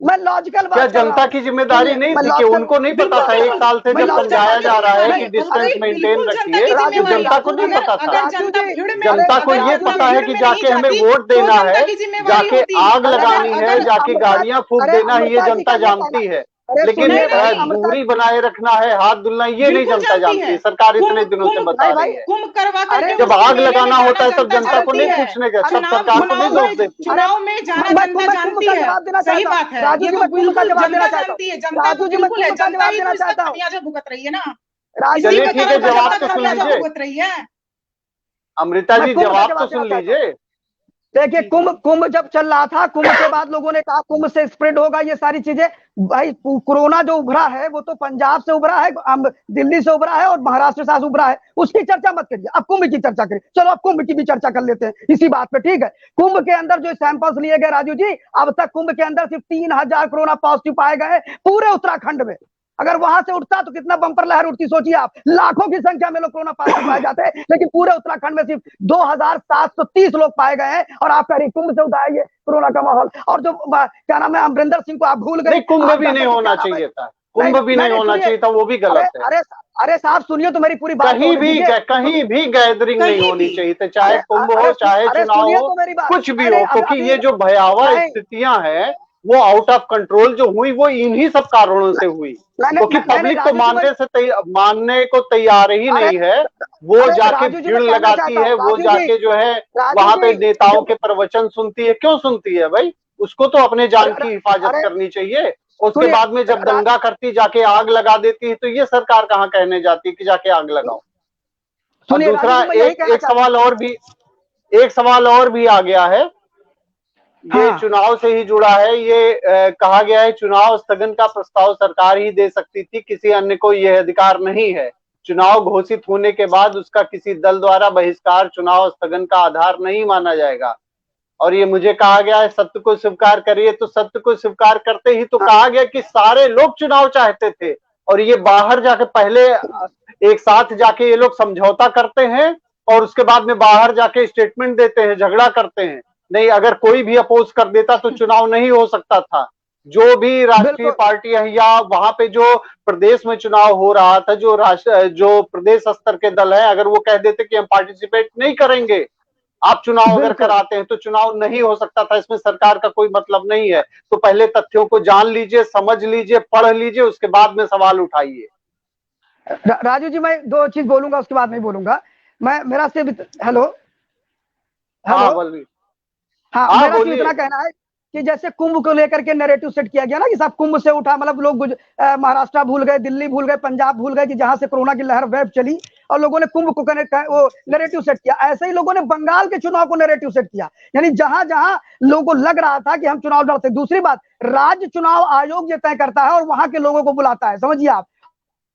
मैं लॉजिकल क्या जनता की जिम्मेदारी नहीं थी कि उनको नहीं पता था? 1 साल से जब समझाया जा रहा है कि डिस्टेंस मेंटेन रखिए, जनता को नहीं पता था। जनता को ये पता है कि जाके हमें वोट देना है, जाके आग लगानी है, जाके गाड़ियां फूंक देना है, ये जनता जानती है। लेकिन दूरी बनाए रखना है, हाथ धुलना, ये नहीं जनता जानती। सरकार इतने दिनों से बता रही है। जब आग लगाना होता है तब जनता को नहीं पूछने का, सब सरकार को नहीं दोष देती। चुनाव में जाना जनता जानती है, सही बात है। राजू जी मैं जनता जानती है, राजू जी मैं जनता ही खमियाजा भुगत रही है ना। चलिए ठीक है, जवाब तो सुन लीजिए अमृता जी, जवाब तो सुन लीजिए। देखिए कुंभ जब चल रहा था, कुंभ के बाद लोगों ने कहा कुंभ से स्प्रेड होगा ये सारी चीजें। भाई कोरोना जो उभरा है वो तो पंजाब से उभरा है, दिल्ली से उभरा है और महाराष्ट्र से उभरा है, उसकी चर्चा मत करिए, अब कुंभ की चर्चा करिए। चलो अब कुंभ की भी चर्चा कर लेते हैं इसी बात पे, ठीक है। कुंभ के अंदर जो सैंपल्स लिए गए राजू जी, अब तक कुंभ के अंदर सिर्फ 3000 कोरोना पॉजिटिव पाए गए पूरे उत्तराखंड में। अगर वहां से उठता तो कितना बंपर लहर उठती, सोचिए आप। लाखों की संख्या में लोग कोरोना पॉजिटिव पाए जाते हैं, लेकिन पूरे उत्तराखंड में सिर्फ 2730 लोग पाए गए हैं। और आप कह रही कुंभ से उठाएंगे कोरोना का माहौल। और जो क्या नाम है अमरिंदर सिंह को आप भूल गए। कुंभ भी नहीं होना चाहिए था, कुंभ भी नहीं होना चाहिए था, वो भी गलत है। अरे साहब सुनिए तो मेरी पूरी बात। कहीं भी गैदरिंग नहीं होनी चाहिए थी, चाहे कुंभ हो चाहे चुनाव हो, कुछ भी हो, क्योंकि ये जो भयावह स्थितियां हैं वो आउट ऑफ कंट्रोल जो हुई वो इन्हीं सब कारणों से हुई, क्योंकि पब्लिक तो मानने को तैयार ही नहीं है। वो जाके भीड़ लगाती है, वो जाके जो है वहां पे नेताओं के प्रवचन सुनती है। क्यों सुनती है भाई? उसको तो अपने जान की हिफाजत करनी चाहिए। उसके बाद में जब दंगा करती जाके आग लगा देती है, तो ये सरकार कहाँ कहने जाती है कि जाके आग लगाओ। और दूसरा एक सवाल और भी आ गया है, ये चुनाव से ही जुड़ा है। ये कहा गया है चुनाव स्थगन का प्रस्ताव सरकार ही दे सकती थी, किसी अन्य को यह अधिकार नहीं है। चुनाव घोषित होने के बाद उसका किसी दल द्वारा बहिष्कार चुनाव स्थगन का आधार नहीं माना जाएगा। और ये मुझे कहा गया है सत्य को स्वीकार करिए, तो सत्य को स्वीकार करते ही तो कहा गया कि सारे लोग चुनाव चाहते थे, और ये बाहर जाके पहले एक साथ जाके ये लोग समझौता करते हैं, और उसके बाद में बाहर जाके स्टेटमेंट देते हैं, झगड़ा करते हैं। नहीं, अगर कोई भी अपोज कर देता तो चुनाव नहीं हो सकता था। जो भी राष्ट्रीय पार्टियां या वहां पे जो प्रदेश में चुनाव हो रहा था, जो प्रदेश स्तर के दल हैं, अगर वो कह देते कि हम पार्टिसिपेट नहीं करेंगे, आप चुनाव अगर कराते हैं तो चुनाव नहीं हो सकता था। इसमें सरकार का कोई मतलब नहीं है। तो पहले तथ्यों को जान लीजिए, समझ लीजिए, पढ़ लीजिए, उसके बाद में सवाल उठाइए। राजू जी, मैं दो चीज बोलूंगा, उसके बाद नहीं बोलूंगा। मैं मेरा से हेलो हाँ, मेरा सिर्फ इतना कहना है कि जैसे कुंभ को लेकर के नैरेटिव सेट किया गया ना कि सब कुंभ से उठा, मतलब लोग महाराष्ट्र भूल गए, दिल्ली भूल गए, पंजाब भूल गए कि जहां से कोरोना की लहर वेब चली और लोगों ने कुंभ को वो नैरेटिव सेट किया। ऐसे ही लोगों ने बंगाल के चुनाव को नैरेटिव सेट किया, यानी जहां जहां लोगों को लग रहा था कि हम चुनाव लड़ते। दूसरी बात, राज्य चुनाव आयोग ये तय करता है और वहां के लोगों को बुलाता है, समझिए आप।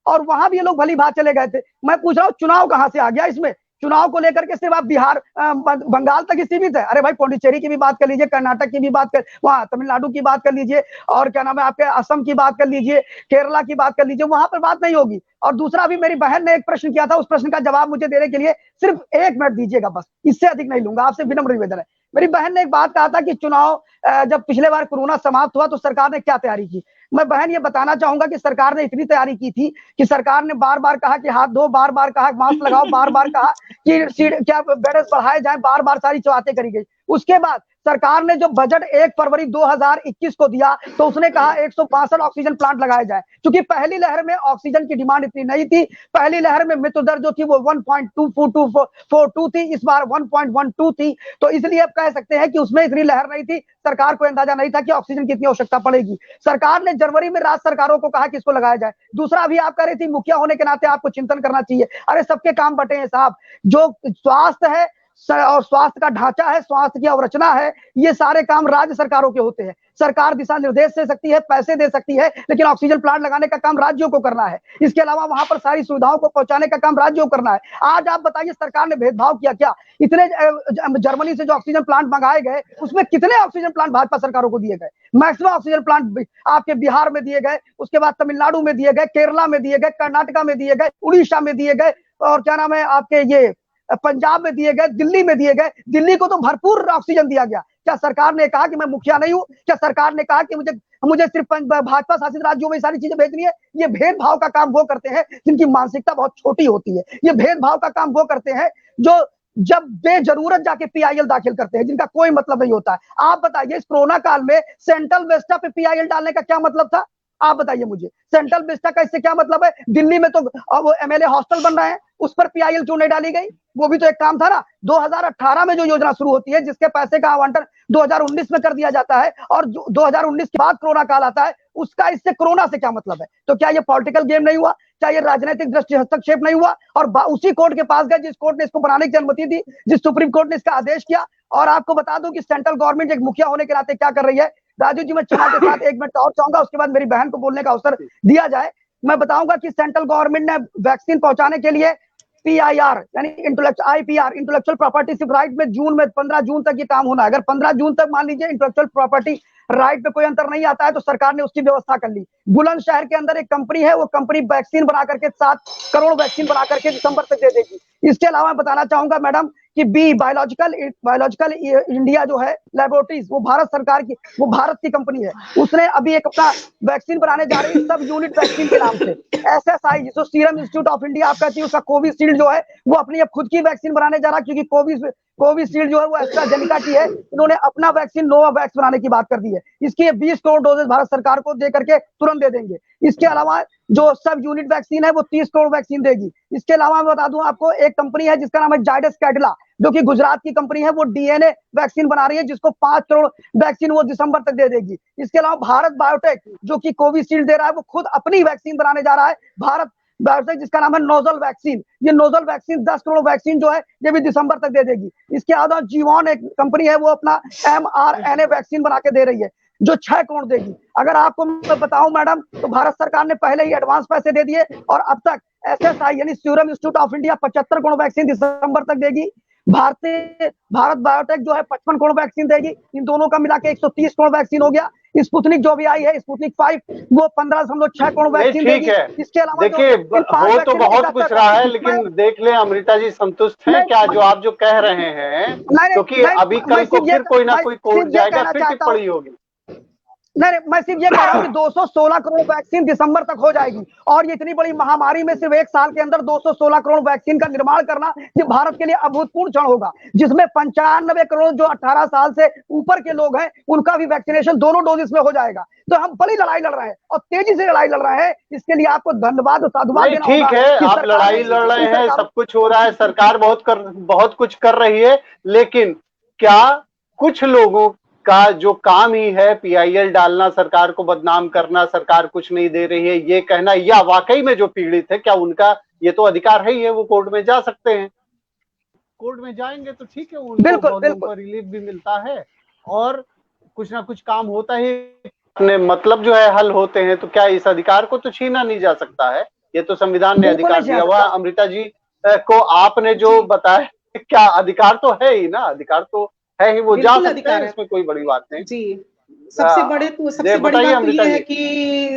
और वहां भी ये लोग भली भात चले गए थे। मैं पूछ रहा हूँ चुनाव कहां से आ गया इसमें? चुनाव को लेकर के सिर्फ आप बिहार बंगाल तक ही सीमित है? अरे भाई, पौंडीचेरी की भी बात कर लीजिए, कर्नाटक की भी बात कर, वहां तमिलनाडु की बात कर लीजिए, और क्या नाम है आपके असम की बात कर लीजिए, केरला की बात कर लीजिए, वहां पर बात नहीं होगी। और दूसरा, अभी मेरी बहन ने एक प्रश्न किया था, उस प्रश्न का जवाब मुझे देने के लिए सिर्फ 1 मिनट दीजिएगा, बस इससे अधिक नहीं लूंगा, आपसे विनम्र निवेदन है। मेरी बहन ने एक बात कहा था कि चुनाव जब पिछले बार कोरोना समाप्त हुआ तो सरकार ने क्या तैयारी की। मैं बहन ये बताना चाहूंगा कि सरकार ने इतनी तैयारी की थी कि सरकार ने बार बार कहा कि हाथ धो, बार बार कहा मास्क लगाओ, बार बार कहा कि क्या बेड बढ़ाए जाए, बार बार सारी बातें करी गई। उसके बाद सरकार ने जो बजट 1 फरवरी 2021 को दिया तो उसने कहा 162 ऑक्सीजन प्लांट लगाए जाए, क्योंकि पहली लहर में ऑक्सीजन की डिमांड इतनी नहीं थी। पहली लहर में मृत्यु दर जो थी वो 1.242 थी, इस बार 1.12 थी। तो इसलिए आप कह सकते हैं कि उसमें इतनी लहर नहीं थी, सरकार को अंदाजा नहीं था कि ऑक्सीजन की इतनी आवश्यकता पड़ेगी। सरकार ने जनवरी में राज्य सरकारों को कहा कि इसको लगाया जाए। दूसरा, अभी आप कह रही थी मुखिया होने के नाते आपको चिंतन करना चाहिए। अरे सबके काम बटे हैं साहब। जो स्वास्थ्य है और स्वास्थ्य का ढांचा है, स्वास्थ्य की अवरचना है, ये सारे काम राज्य सरकारों के होते हैं। सरकार दिशा निर्देश दे सकती है, पैसे दे सकती है, लेकिन ऑक्सीजन प्लांट लगाने का काम राज्यों को करना है। इसके अलावा वहां पर सारी सुविधाओं को पहुंचाने का काम राज्यों को करना है। आज आप बताइए, सरकार ने भेदभाव किया क्या? इतने जर्मनी से जो ऑक्सीजन प्लांट मंगाए गए उसमें कितने ऑक्सीजन प्लांट भाजपा सरकारों को दिए गए? मैक्सिमम ऑक्सीजन प्लांट आपके बिहार में दिए गए, उसके बाद तमिलनाडु में दिए गए, केरला में दिए गए, कर्नाटका में दिए गए, उड़ीसा में दिए गए, और क्या नाम है आपके ये पंजाब में दिए गए, दिल्ली में दिए गए। दिल्ली को तो भरपूर ऑक्सीजन दिया गया। क्या सरकार ने कहा कि मैं मुखिया नहीं हूं? क्या सरकार ने कहा कि मुझे सिर्फ भाजपा शासित राज्यों में सारी चीजें भेजनी है? ये भेदभाव का काम वो करते हैं जिनकी मानसिकता बहुत छोटी होती है। ये भेदभाव का काम वो करते हैं जो जब बेजरूरत जाके पीआईएल दाखिल करते हैं, जिनका कोई मतलब नहीं होता है। आप बताइए, इस कोरोना काल में सेंट्रल वेस्टा पे पीआईएल डालने का क्या मतलब था? आप बताइए मुझे, सेंट्रल वेस्टा का इससे क्या मतलब है? दिल्ली में तो वो एमएलए हॉस्टल बन रहे हैं, उस पर पीआईएल क्यों नहीं डाली गई? वो भी तो एक काम था ना। 2018 में जो योजना शुरू होती है, जिसके पैसे का आवंटन 2019 में कर दिया जाता है, और 2019 के बाद कोरोना काल आता है, उसका इससे कोरोना से क्या मतलब है? तो क्या ये पॉलिटिकल गेम नहीं हुआ? क्या ये राजनीतिक दृष्टि हस्तक्षेप नहीं हुआ? और उसी कोर्ट के पास गए जिस कोर्ट ने इसको बनाने की अनुमति दी, जिस सुप्रीम कोर्ट ने इसका आदेश किया। और आपको बता दूं कि सेंट्रल गवर्नमेंट एक मुखिया होने के नाते क्या कर रही है। राजू जी, मैं चुनाव के साथ 1 मिनट और चाहूंगा, उसके बाद मेरी बहन को बोलने का अवसर दिया जाए। मैं बताऊंगा कि सेंट्रल गवर्नमेंट ने वैक्सीन पहुंचाने के लिए पीआईआर यानी आईपीआर इंटेलेक्चुअल प्रॉपर्टी राइट में जून में 15 जून तक ये काम होना है। अगर 15 जून तक मान लीजिए इंटेलेक्चुअल प्रॉपर्टी राइट में कोई अंतर नहीं आता है तो सरकार ने उसकी व्यवस्था कर ली। बुलंदशहर के अंदर एक कंपनी है, वो कंपनी वैक्सीन बना करके 7 करोड़ वैक्सीन बना करके दिसंबर तक दे देगी। इसके अलावा बताना चाहूंगा मैडम कि बायोलॉजिकल इंडिया जो है लेबोरेटरीज, वो भारत सरकार की, वो भारत की कंपनी है। उसने अभी एक अपना वैक्सीन बनाने जा रही है सब यूनिट वैक्सीन के नाम से। एसएसआई जो सीरम इंस्टीट्यूट ऑफ इंडिया आपका थी, उसका कोविशील्ड जो है वो अपनी अब खुद की वैक्सीन बनाने जा रहा है, क्योंकि कोविशील्ड जो है वो एस्ट्राजेनेका की है। इन्होंने अपना वैक्सीन नोवावैक्स बनाने की बात कर दी है। इसकी 20 करोड़ डोजेज भारत सरकार को दे करके तुरंत दे देंगे। इसके अलावा जो सब यूनिट वैक्सीन है वो 30 करोड़ वैक्सीन देगी। इसके अलावा मैं बता दूं आपको, एक कंपनी है जिसका नाम है जायडस कैडिला, जो कि गुजरात की कंपनी है, वो डीएनए वैक्सीन बना रही है, जिसको 5 करोड़ वैक्सीन वो दिसंबर तक दे देगी। इसके अलावा भारत बायोटेक जो कि कोविशील्ड दे रहा है, वो खुद अपनी वैक्सीन बनाने जा रहा है, भारत बायोटेक, जिसका नाम है नोजल वैक्सीन। ये नोजल वैक्सीन 10 करोड़ वैक्सीन जो है ये भी दिसंबर तक दे देगी। इसके अलावा जीवॉन एक कंपनी है, वो अपना mRNA वैक्सीन बना के दे रही है, जो 6 करोड़ देगी। अगर आपको मैं बताऊं मैडम, तो भारत सरकार ने पहले ही एडवांस पैसे दे दिए, और अब तक एसएसआई यानी serum institute of India 75 crore vaccine दिसंबर तक देगी। भारत बायोटेक जो है 55 करोड़ वैक्सीन देगी। इन दोनों का मिला के 130 करोड़ वैक्सीन हो गया। स्पुतनिक जो भी आई है, स्पुतनिक 5, वो 15.6 करोड़ वैक्सीन ठीक है। इसके अलावा देखिए, हो तो बहुत कुछ रहा है, लेकिन देख ले अमृता जी संतुष्ट हैं क्या जो आप जो कह रहे हैं? क्योंकि अभी कल को फिर कोई ना कोई कोर्ट जाएगा, फिर टिप्पणी होगी। नहीं, मैं सिर्फ ये कह रहा हूँ कि 216 करोड़ वैक्सीन दिसंबर तक हो जाएगी, और ये इतनी बड़ी महामारी में सिर्फ 1 साल के अंदर 216 करोड़ वैक्सीन का निर्माण करना ये भारत के लिए अभूतपूर्व क्षण होगा, जिसमें 95 करोड़ जो 18 साल से ऊपर के लोग हैं उनका भी वैक्सीनेशन दोनों डोजेस में हो जाएगा। तो हम बड़ी लड़ाई लड़ रहे हैं और तेजी से लड़ाई लड़ रहे हैं, इसके लिए आपको धन्यवाद और साधुवाद देना होगा। ठीक है, आप लड़ाई लड़ रहे हैं, सब कुछ हो रहा है, सरकार बहुत कुछ कर रही है, लेकिन क्या कुछ लोगों का जो काम ही है PIL डालना, सरकार को बदनाम करना, सरकार कुछ नहीं दे रही है ये कहना, या वाकई में जो पीड़ित है क्या उनका ये तो अधिकार है ही है, वो कोर्ट में जा सकते हैं, कोर्ट में जाएंगे तो ठीक है, उनको रिलीफ भी मिलता है और कुछ ना कुछ काम होता ही, अपने मतलब जो है हल होते हैं, तो क्या इस अधिकार को तो छीना नहीं जा सकता है? ये तो संविधान ने अधिकार दिया हुआ। अमृता जी को आपने जो बताया, क्या अधिकार तो है ही ना, अधिकार तो है ही, वो जा सकते हैं, इसमें कोई बड़ी बात नहीं जी। सबसे बड़ी बात तो ये है कि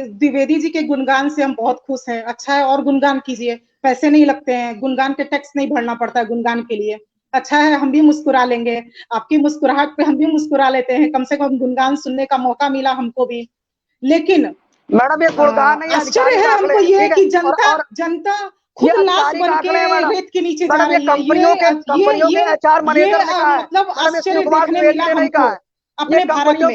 द्विवेदी जी के गुणगान से हम बहुत खुश हैं। अच्छा है, और गुणगान कीजिए, पैसे नहीं लगते हैं, गुणगान के टैक्स नहीं भरना पड़ता है गुणगान के लिए। अच्छा है, हम भी मुस्कुरा लेंगे, आपकी मुस्कुराहट पे हम भी मुस्कुरा लेते हैं, कम से कम गुणगान सुनने का मौका मिला हमको भी। लेकिन मैडम ये गुणगान नहीं, आश्चर्य है हमको ये कि जनता खुद लाश बन के रेत के नीचे जा रही है। कंपनियों के एचआर मैनेजर ने कहा, मतलब आश्चर्य देखने मिला हमको अपने भारत में।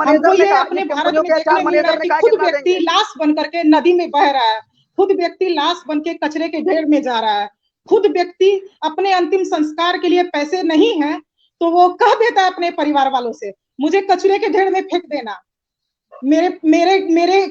हमको ये अपने भारत में देखने मिल रहा है कि खुद व्यक्ति लाश बन करके नदी में बह रहा है, खुद व्यक्ति लाश बन के कचरे के ढेर में जा रहा है, खुद व्यक्ति अपने अंतिम संस्कार के लिए पैसे नहीं है तो वो कह देता है अपने परिवार वालों से मुझे कचरे के ढेर में फेंक देना, मेरे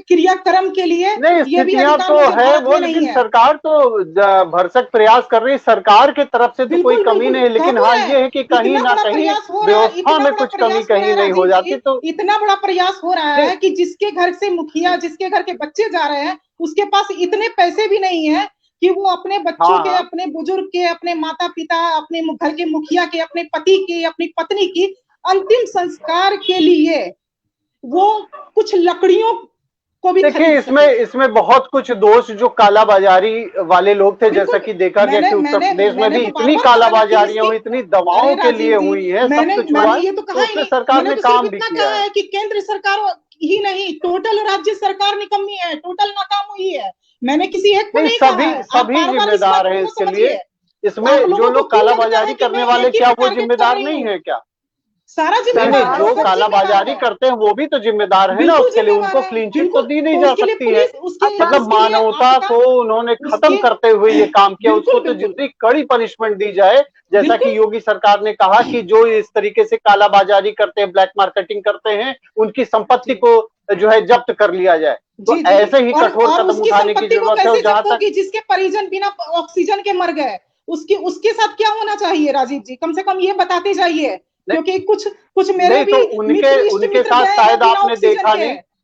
क्रियाक्रम के लिए। ये भी तो है वो, लेकिन सरकार तो भरसक प्रयास कर रही है, सरकार के तरफ से तो कोई कमी नहीं, लेकिन हाँ ये है कि कहीं ना कहीं व्यवस्था में कुछ कमी कहीं नहीं हो जाती। तो इतना बड़ा प्रयास हो रहा है कि जिसके घर से मुखिया, जिसके घर के बच्चे जा रहे हैं, उसके पास इतने पैसे भी नहीं है कि वो अपने बच्चों के, अपने बुजुर्ग के, अपने माता पिता, अपने घर के मुखिया के, अपने पति की, अपनी पत्नी की अंतिम संस्कार के लिए वो कुछ लकड़ियों को भी। देखिए, इसमें बहुत कुछ दोष जो कालाबाजारी वाले लोग थे, जैसा कि देखा गया कि उत्तर प्रदेश में भी इतनी कालाबाजारियां हुई, इतनी दवाओं के लिए हुई है, सब कुछ हुआ है, तो उसमें सरकार ने काम भी किया है कि केंद्र सरकार ही नहीं, टोटल राज्य सरकार निकम्मी है, टोटल नाकाम हुई है। मैंने किसी एक को नहीं कहा, सभी जिम्मेदार हैं इसके लिए। इसमें जो लोग कालाबाजारी करने वाले, क्या वो जिम्मेदार नहीं है क्या? सारा जिम्मेदार जो कालाबाजारी करते हैं वो भी तो जिम्मेदार है ना, उसके लिए उनको क्लीन चिट तो दी नहीं जा सकती है। मतलब मानवता को उन्होंने खत्म करते हुए ये काम किया, उसको तो जितनी कड़ी पनिशमेंट दी जाए, जैसा कि योगी सरकार ने कहा कि जो इस तरीके से कालाबाजारी करते हैं, ब्लैक मार्केटिंग करते हैं, उनकी संपत्ति को जो है जब्त कर लिया जाए। तो ऐसे ही कठोर कदम उठाने की जरूरत है। जहाँ तक जिसके परिजन बिना ऑक्सीजन के मर गए, उसके साथ क्या होना चाहिए राजीव जी, कम से कम ये बताते जाइए, क्योंकि कुछ मेरे भी तो उनके साथ शायद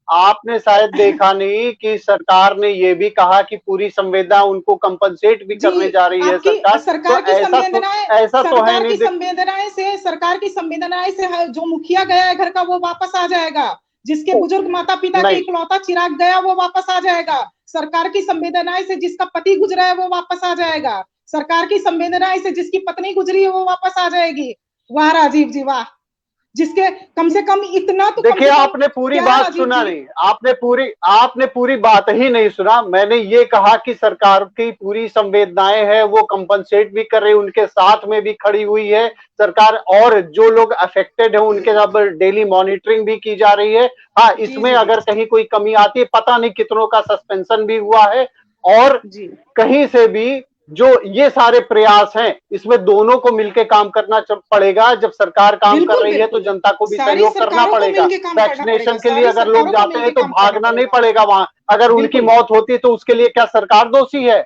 आपने शायद देखा नहीं कि सरकार ने ये भी कहा कि पूरी संवेदना उनको कंपनसेट भी करने जा रही है सरकार की संवेदनाएं। ऐसा तो है नहीं, सरकार की संवेदनाएं से जो मुखिया गया है घर का वो वापस आ जाएगा, जिसके बुजुर्ग माता पिता के इकलौता चिराग गया वो वापस आ जाएगा, सरकार की संवेदनाएं से जिसका पति गुजरा है वो वापस आ जाएगा, सरकार की संवेदनाएं से जिसकी पत्नी गुजरी है वो वापस आ जाएगी। वाह राजीव जी वाह, जिसके कम से कम इतना तो। देखिए, आपने पूरी बात सुना नहीं, आपने पूरी बात ही नहीं सुना। मैंने ये कहा कि सरकार की पूरी संवेदनाएं है, वो कंपनसेट भी कर रही है, उनके साथ में भी खड़ी हुई है सरकार, और जो लोग अफेक्टेड है उनके साथ डेली मॉनिटरिंग भी की जा रही है। हाँ, इसमें अगर कहीं कोई कमी आती है, पता नहीं कितनों का सस्पेंशन भी हुआ है, और कहीं से भी जो ये सारे प्रयास हैं, इसमें दोनों को मिलकर काम करना पड़ेगा। जब सरकार काम कर रही है तो जनता को भी सहयोग करना पड़ेगा। वैक्सीनेशन के लिए अगर लोग जाते हैं तो भागना नहीं पड़ेगा वहां। अगर उनकी मौत होती है तो उसके लिए क्या सरकार दोषी है?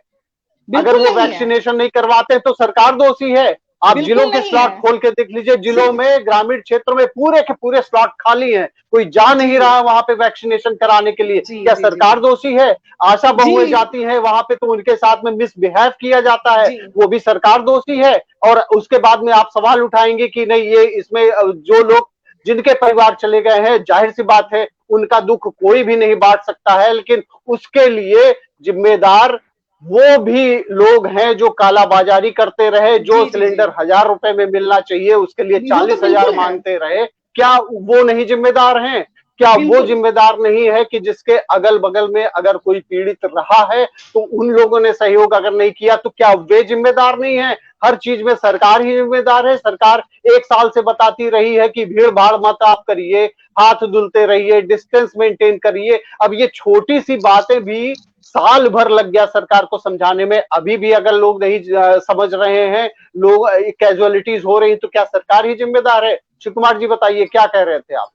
अगर वो वैक्सीनेशन नहीं करवाते तो सरकार दोषी है? आप जिलों के स्लॉट खोल के देख लीजिए, जिलों में, ग्रामीण क्षेत्रों में पूरे के पूरे स्लॉट खाली हैं, कोई जा नहीं रहा वहां पे वैक्सीनेशन कराने के लिए। क्या सरकार दोषी है? आशा बहुएं जाती हैं वहां पे तो उनके साथ में मिसबिहेव किया जाता है, वो भी सरकार दोषी है? और उसके बाद में आप सवाल उठाएंगे कि नहीं, ये इसमें जो लोग जिनके परिवार चले गए हैं, जाहिर सी बात है उनका दुख कोई भी नहीं बांट सकता है, लेकिन उसके लिए जिम्मेदार वो भी लोग हैं जो कालाबाजारी करते रहे, जो सिलेंडर 1000 रुपए में मिलना चाहिए उसके लिए 40,000 मांगते रहे। क्या वो नहीं जिम्मेदार हैं? क्या वो जिम्मेदार नहीं है कि जिसके अगल बगल में अगर कोई पीड़ित रहा है तो उन लोगों ने सहयोग अगर नहीं किया तो क्या वे जिम्मेदार नहीं है? हर चीज में सरकार ही जिम्मेदार है। सरकार 1 साल से बताती रही है कि भीड़ भाड़ मत आप करिए, हाथ धुलते रहिए, डिस्टेंस मेंटेन करिए। अब ये छोटी सी बातें भी साल भर लग गया सरकार को समझाने में, अभी भी अगर लोग नहीं समझ रहे हैं, लोग कैजुअलिटीज हो रही, तो क्या सरकार ही जिम्मेदार है? शिव कुमार जी बताइए, क्या कह रहे थे आप?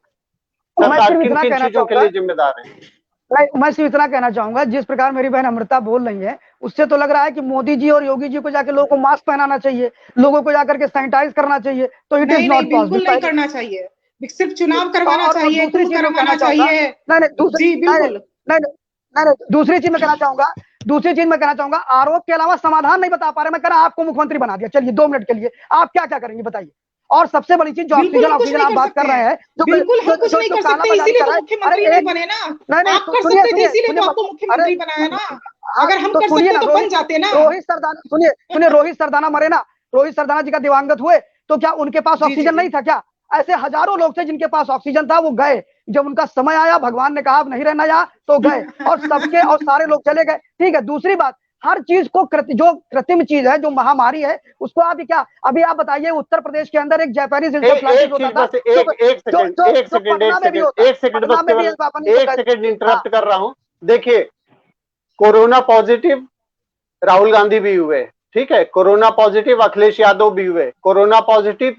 सरकार किन किन चीजों के लिए जिम्मेदार है? मैं सिर्फ इतना कहना चाहूंगा, जिस प्रकार मेरी बहन अमृता बोल रही है उससे तो लग रहा है कि मोदी जी और योगी जी को जाकर लोगों को मास्क पहनाना चाहिए, लोगों को जाकर के सैनिटाइज करना चाहिए। तो इट इज नॉट पॉसिबल, बिल्कुल नहीं करना चाहिए, सिर्फ चुनाव करवाना चाहिए, दूसरी चीज में कहना चाहूंगा, दूसरी चीज में कहना चाहूंगा, आरोप के अलावा समाधान नहीं बता पा रहे। मैं कह रहा आपको मुख्यमंत्री बना दिया, चलिए 2 मिनट के लिए आप क्या क्या करेंगे बताइए। और सबसे बड़ी चीज जो ऑक्सीजन आप बात कर रहे हैं, बिल्कुल हम कुछ नहीं कर सकते, इसीलिए तो मुख्यमंत्री नहीं बने ना। आप कर सकते थे, इसीलिए तो आपको मुख्यमंत्री बनाया ना। अगर हम कर सकते तो बन जाते ना। रोहित सरदाना, सुनिए रोहित सरदाना मरे ना, रोहित सरदाना जी का दिवंगत हुए, तो क्या उनके पास ऑक्सीजन नहीं था क्या? ऐसे हजारों लोग थे जिनके पास ऑक्सीजन था, वो गए। जब उनका समय आया, भगवान ने कहा अब नहीं रहना यहाँ, तो गए और सबके और सारे लोग चले गए। ठीक है, दूसरी बात, हर चीज को जो कृत्रिम चीज है, जो महामारी है, उसको आप क्या अभी आप बताइए, उत्तर प्रदेश के अंदर एक जापानीज इंटरप्ट कर रहा हूं। देखिए, कोरोना पॉजिटिव राहुल गांधी भी हुए, ठीक है, कोरोना पॉजिटिव अखिलेश यादव भी हुए, कोरोना पॉजिटिव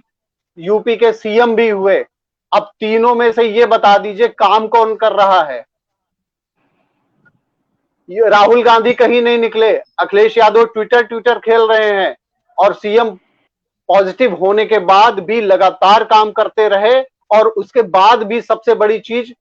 यूपी के सीएम भी हुए। अब तीनों में से ये बता दीजिए काम कौन कर रहा है? राहुल गांधी कहीं नहीं निकले, अखिलेश यादव ट्विटर खेल रहे हैं, और सीएम पॉजिटिव होने के बाद भी लगातार काम करते रहे। और उसके बाद भी सबसे बड़ी चीज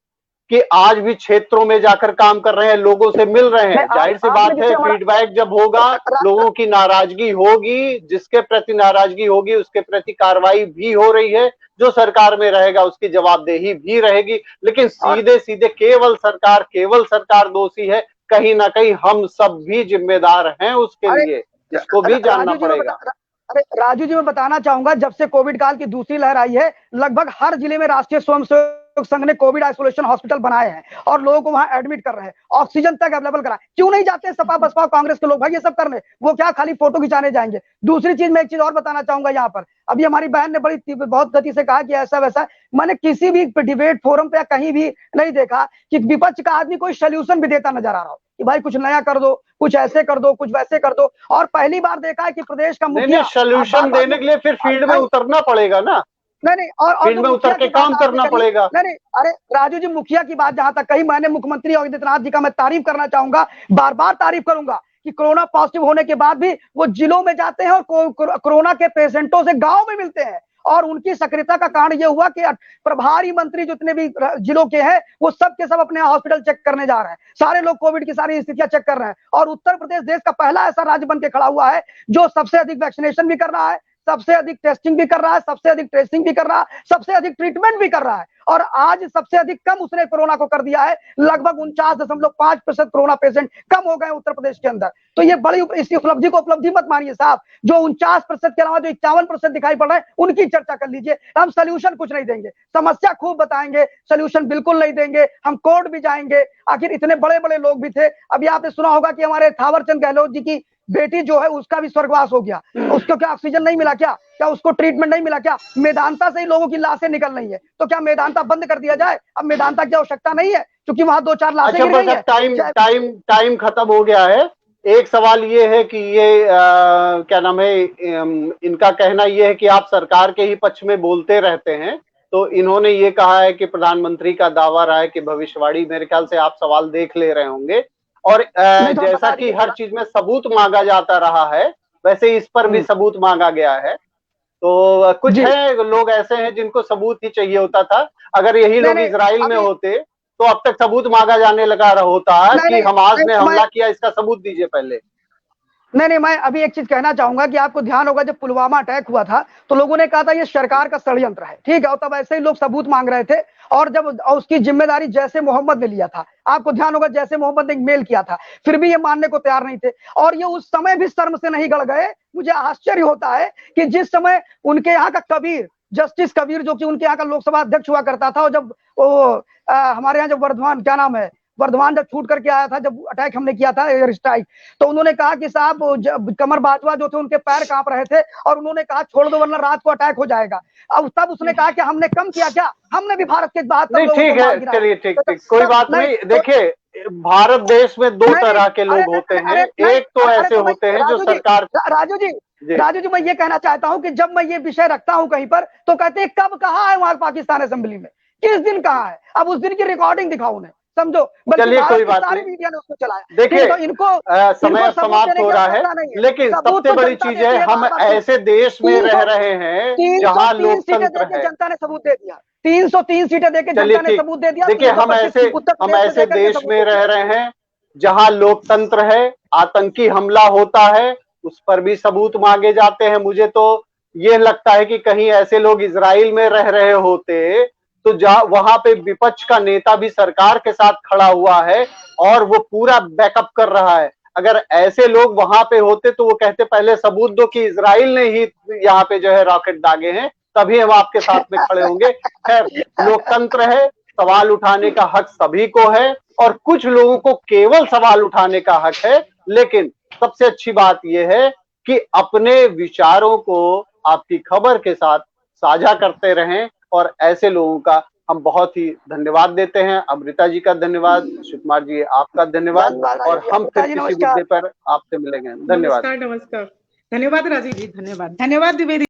कि आज भी क्षेत्रों में जाकर काम कर रहे हैं, लोगों से मिल रहे हैं। जाहिर सी बात है, फीडबैक जब होगा, लोगों की नाराजगी होगी, जिसके प्रति नाराजगी होगी उसके प्रति कार्रवाई भी हो रही है, जो सरकार में रहेगा उसकी जवाबदेही भी रहेगी। लेकिन सीधे सीधे केवल सरकार दोषी है, कहीं ना कहीं हम सब भी जिम्मेदार हैं उसके लिए, इसको भी जानना पड़ेगा। अरे राजू जी, मैं बताना चाहूंगा, जब से कोविड काल की दूसरी लहर आई है, लगभग हर जिले में राष्ट्रीय स्वयंसेवक संघ ने कोविड आइसोलेशन हॉस्पिटल बनाए हैं और लोगों को वहां एडमिट कर रहे हैं, ऑक्सीजन तक अवेलेबल कराए। क्यों नहीं जाते सपा बसपा कांग्रेस के लोग भाई ये सब करने? वो क्या खाली फोटो खिंचाने जाएंगे? दूसरी चीज, मैं एक चीज और बताना चाहूंगा यहाँ पर, अभी हमारी बहन ने बहुत गति से कहा कि ऐसा वैसा, मैंने किसी भी डिबेट फोरम पे या कहीं भी नहीं देखा कि विपक्ष का आदमी कोई सोल्यूशन भी देता नजर आ रहा हो कि भाई कुछ नया कर दो, कुछ ऐसे कर दो, कुछ वैसे कर दो। और पहली बार देखा है कि प्रदेश का मुखिया सोल्यूशन देने के लिए फिर फील्ड में उतरना पड़ेगा ना, नहीं और फील्ड में उतर के काम करना पड़ेगा। नहीं, अरे राजू जी, मुखिया की बात जहां तक कही, मैंने मुख्यमंत्री योगी आदित्यनाथ जी का मैं तारीफ करना चाहूंगा, बार बार तारीफ करूंगा कि कोरोना पॉजिटिव होने के बाद भी वो जिलों में जाते हैं और कोरोना के पेशेंटों से गांव में मिलते हैं। और उनकी सक्रियता का कारण यह हुआ कि प्रभारी मंत्री जितने भी जिलों के हैं वो सब के सब अपने हॉस्पिटल चेक करने जा रहे हैं, सारे लोग कोविड की सारी स्थितियां चेक कर रहे हैं। और उत्तर प्रदेश देश का पहला ऐसा राज्य बन के खड़ा हुआ है जो सबसे अधिक वैक्सीनेशन भी कर रहा है, सबसे अधिक टेस्टिंग भी कर रहा है, सबसे अधिक ट्रेसिंग भी कर रहा है, सबसे अधिक ट्रीटमेंट भी कर रहा है। और आज सबसे अधिक कम उसने कोरोना को कर दिया है, लगभग 49.5% कोरोना पेशेंट कम हो गए उत्तर प्रदेश के अंदर। तो ये बड़ी, इस उपलब्धि को उपलब्धि मत मानिए साहब। जो 49% के अलावा जो 51% दिखाई पड़ रहा है उनकी चर्चा कर लीजिए। हम सोल्यूशन कुछ नहीं देंगे, समस्या खूब बताएंगे, सोल्यूशन बिल्कुल नहीं देंगे। हम कोर्ट भी जाएंगे, आखिर इतने बड़े बड़े लोग भी थे। अभी आपने सुना होगा कि हमारे थावरचंद गहलोत जी की बेटी जो है उसका भी स्वर्गवास हो गया, उसको क्या ऑक्सीजन नहीं मिला क्या उसको ट्रीटमेंट नहीं मिला क्या? मेदांता से ही लोगों की लाशें निकल रही है, तो क्या मेदांता बंद कर दिया जाए? अब मेदांता की आवश्यकता नहीं है क्योंकि वहां 2-4 लाशें गिर गई है। टाइम खत्म हो गया है। एक सवाल ये है कि ये क्या नाम है, इनका कहना ये है कि आप सरकार के ही पक्ष में बोलते रहते हैं, तो इन्होंने ये कहा है कि प्रधानमंत्री का दावा रहा है कि भविष्यवाणी, मेरे ख्याल से आप सवाल देख ले रहे होंगे। और जैसा कि हर चीज में सबूत मांगा जाता रहा है, वैसे इस पर भी सबूत मांगा गया है। तो कुछ है लोग ऐसे हैं जिनको सबूत ही चाहिए होता था। अगर यही लोग इजराइल में होते तो अब तक सबूत मांगा जाने लगा होता है कि हमास ने हमला किया, इसका सबूत दीजिए पहले। नहीं, मैं अभी एक चीज कहना चाहूंगा कि आपको ध्यान होगा, जब पुलवामा अटैक हुआ था तो लोगों ने कहा था ये सरकार का षड्यंत्र है, ठीक है, और तब ऐसे ही लोग सबूत मांग रहे थे, और जब उसकी जिम्मेदारी जैसे मोहम्मद ने लिया था, आपको ध्यान होगा जैसे मोहम्मद ने एक मेल किया था, फिर भी ये मानने को तैयार नहीं थे, और ये उस समय भी शर्म से नहीं गड़ गए। मुझे आश्चर्य होता है कि जिस समय उनके यहाँ का कबीर, जस्टिस कबीर, जो कि उनके यहाँ का लोकसभा अध्यक्ष हुआ करता था, और जब वो हमारे यहाँ जब वर्धमान, क्या नाम है, वर्धमान जब छूट करके आया था, जब अटैक हमने किया था एयर स्ट्राइक, तो उन्होंने कहा कि साहब कमर बाजवा जो थे उनके पैर कांप रहे थे, और उन्होंने कहा छोड़ दो वरना रात को अटैक हो जाएगा। अब तब उसने कहा कि हमने कम किया क्या, हमने भी भारत के 72 लोगों ठीक है, चलिए ठीक कोई बात नहीं। देखिए, भारत देश में दो तरह के लोग होते हैं, एक तो ऐसे होते हैं जो सरकार। राजू जी मैं ये कहना चाहता हूं कि जब मैं ये विषय रखता हूं कहीं पर तो कहते हैं कब कहा है वहां पाकिस्तान असेंबली में, किस दिन कहा है, अब उस दिन की रिकॉर्डिंग दिखाओ उन्हें, समझो। चलिए कोई बात नहीं, मीडिया ने उसको चलाया। देखिए तो इनको समय समाप्त हो रहा है, लेकिन सबसे बड़ी चीज है हम ऐसे देश में रह रहे हैं जहां लोकतंत्र है। जनता ने सबूत दे दिया, 303 सीटें देकर जनता ने सबूत दे दिया। देखिए, हम ऐसे देश में रह रहे हैं जहां लोकतंत्र है, आतंकी हमला होता है उस पर भी सबूत मांगे जाते हैं। मुझे तो ये लगता है कि कहीं ऐसे लोग इजराइल में रह रहे होते तो वहां पे विपक्ष का नेता भी सरकार के साथ खड़ा हुआ है और वो पूरा बैकअप कर रहा है। अगर ऐसे लोग वहां पे होते तो वो कहते पहले सबूत दो कि इजराइल ने ही यहाँ पे जो है रॉकेट दागे हैं, तभी हम आपके साथ में खड़े होंगे। खैर, लोकतंत्र है, सवाल उठाने का हक सभी को है और कुछ लोगों को केवल सवाल उठाने का हक है। लेकिन सबसे अच्छी बात यह है कि अपने विचारों को आपकी खबर के साथ साझा करते रहें और ऐसे लोगों का हम बहुत ही धन्यवाद देते हैं। अमृता जी का धन्यवाद, शिवकुमार जी आपका धन्यवाद, और हम फिर किसी मुद्दे पर आपसे मिलेंगे। धन्यवाद। नमस्कार। धन्यवाद राजीव जी, धन्यवाद द्विवेदी।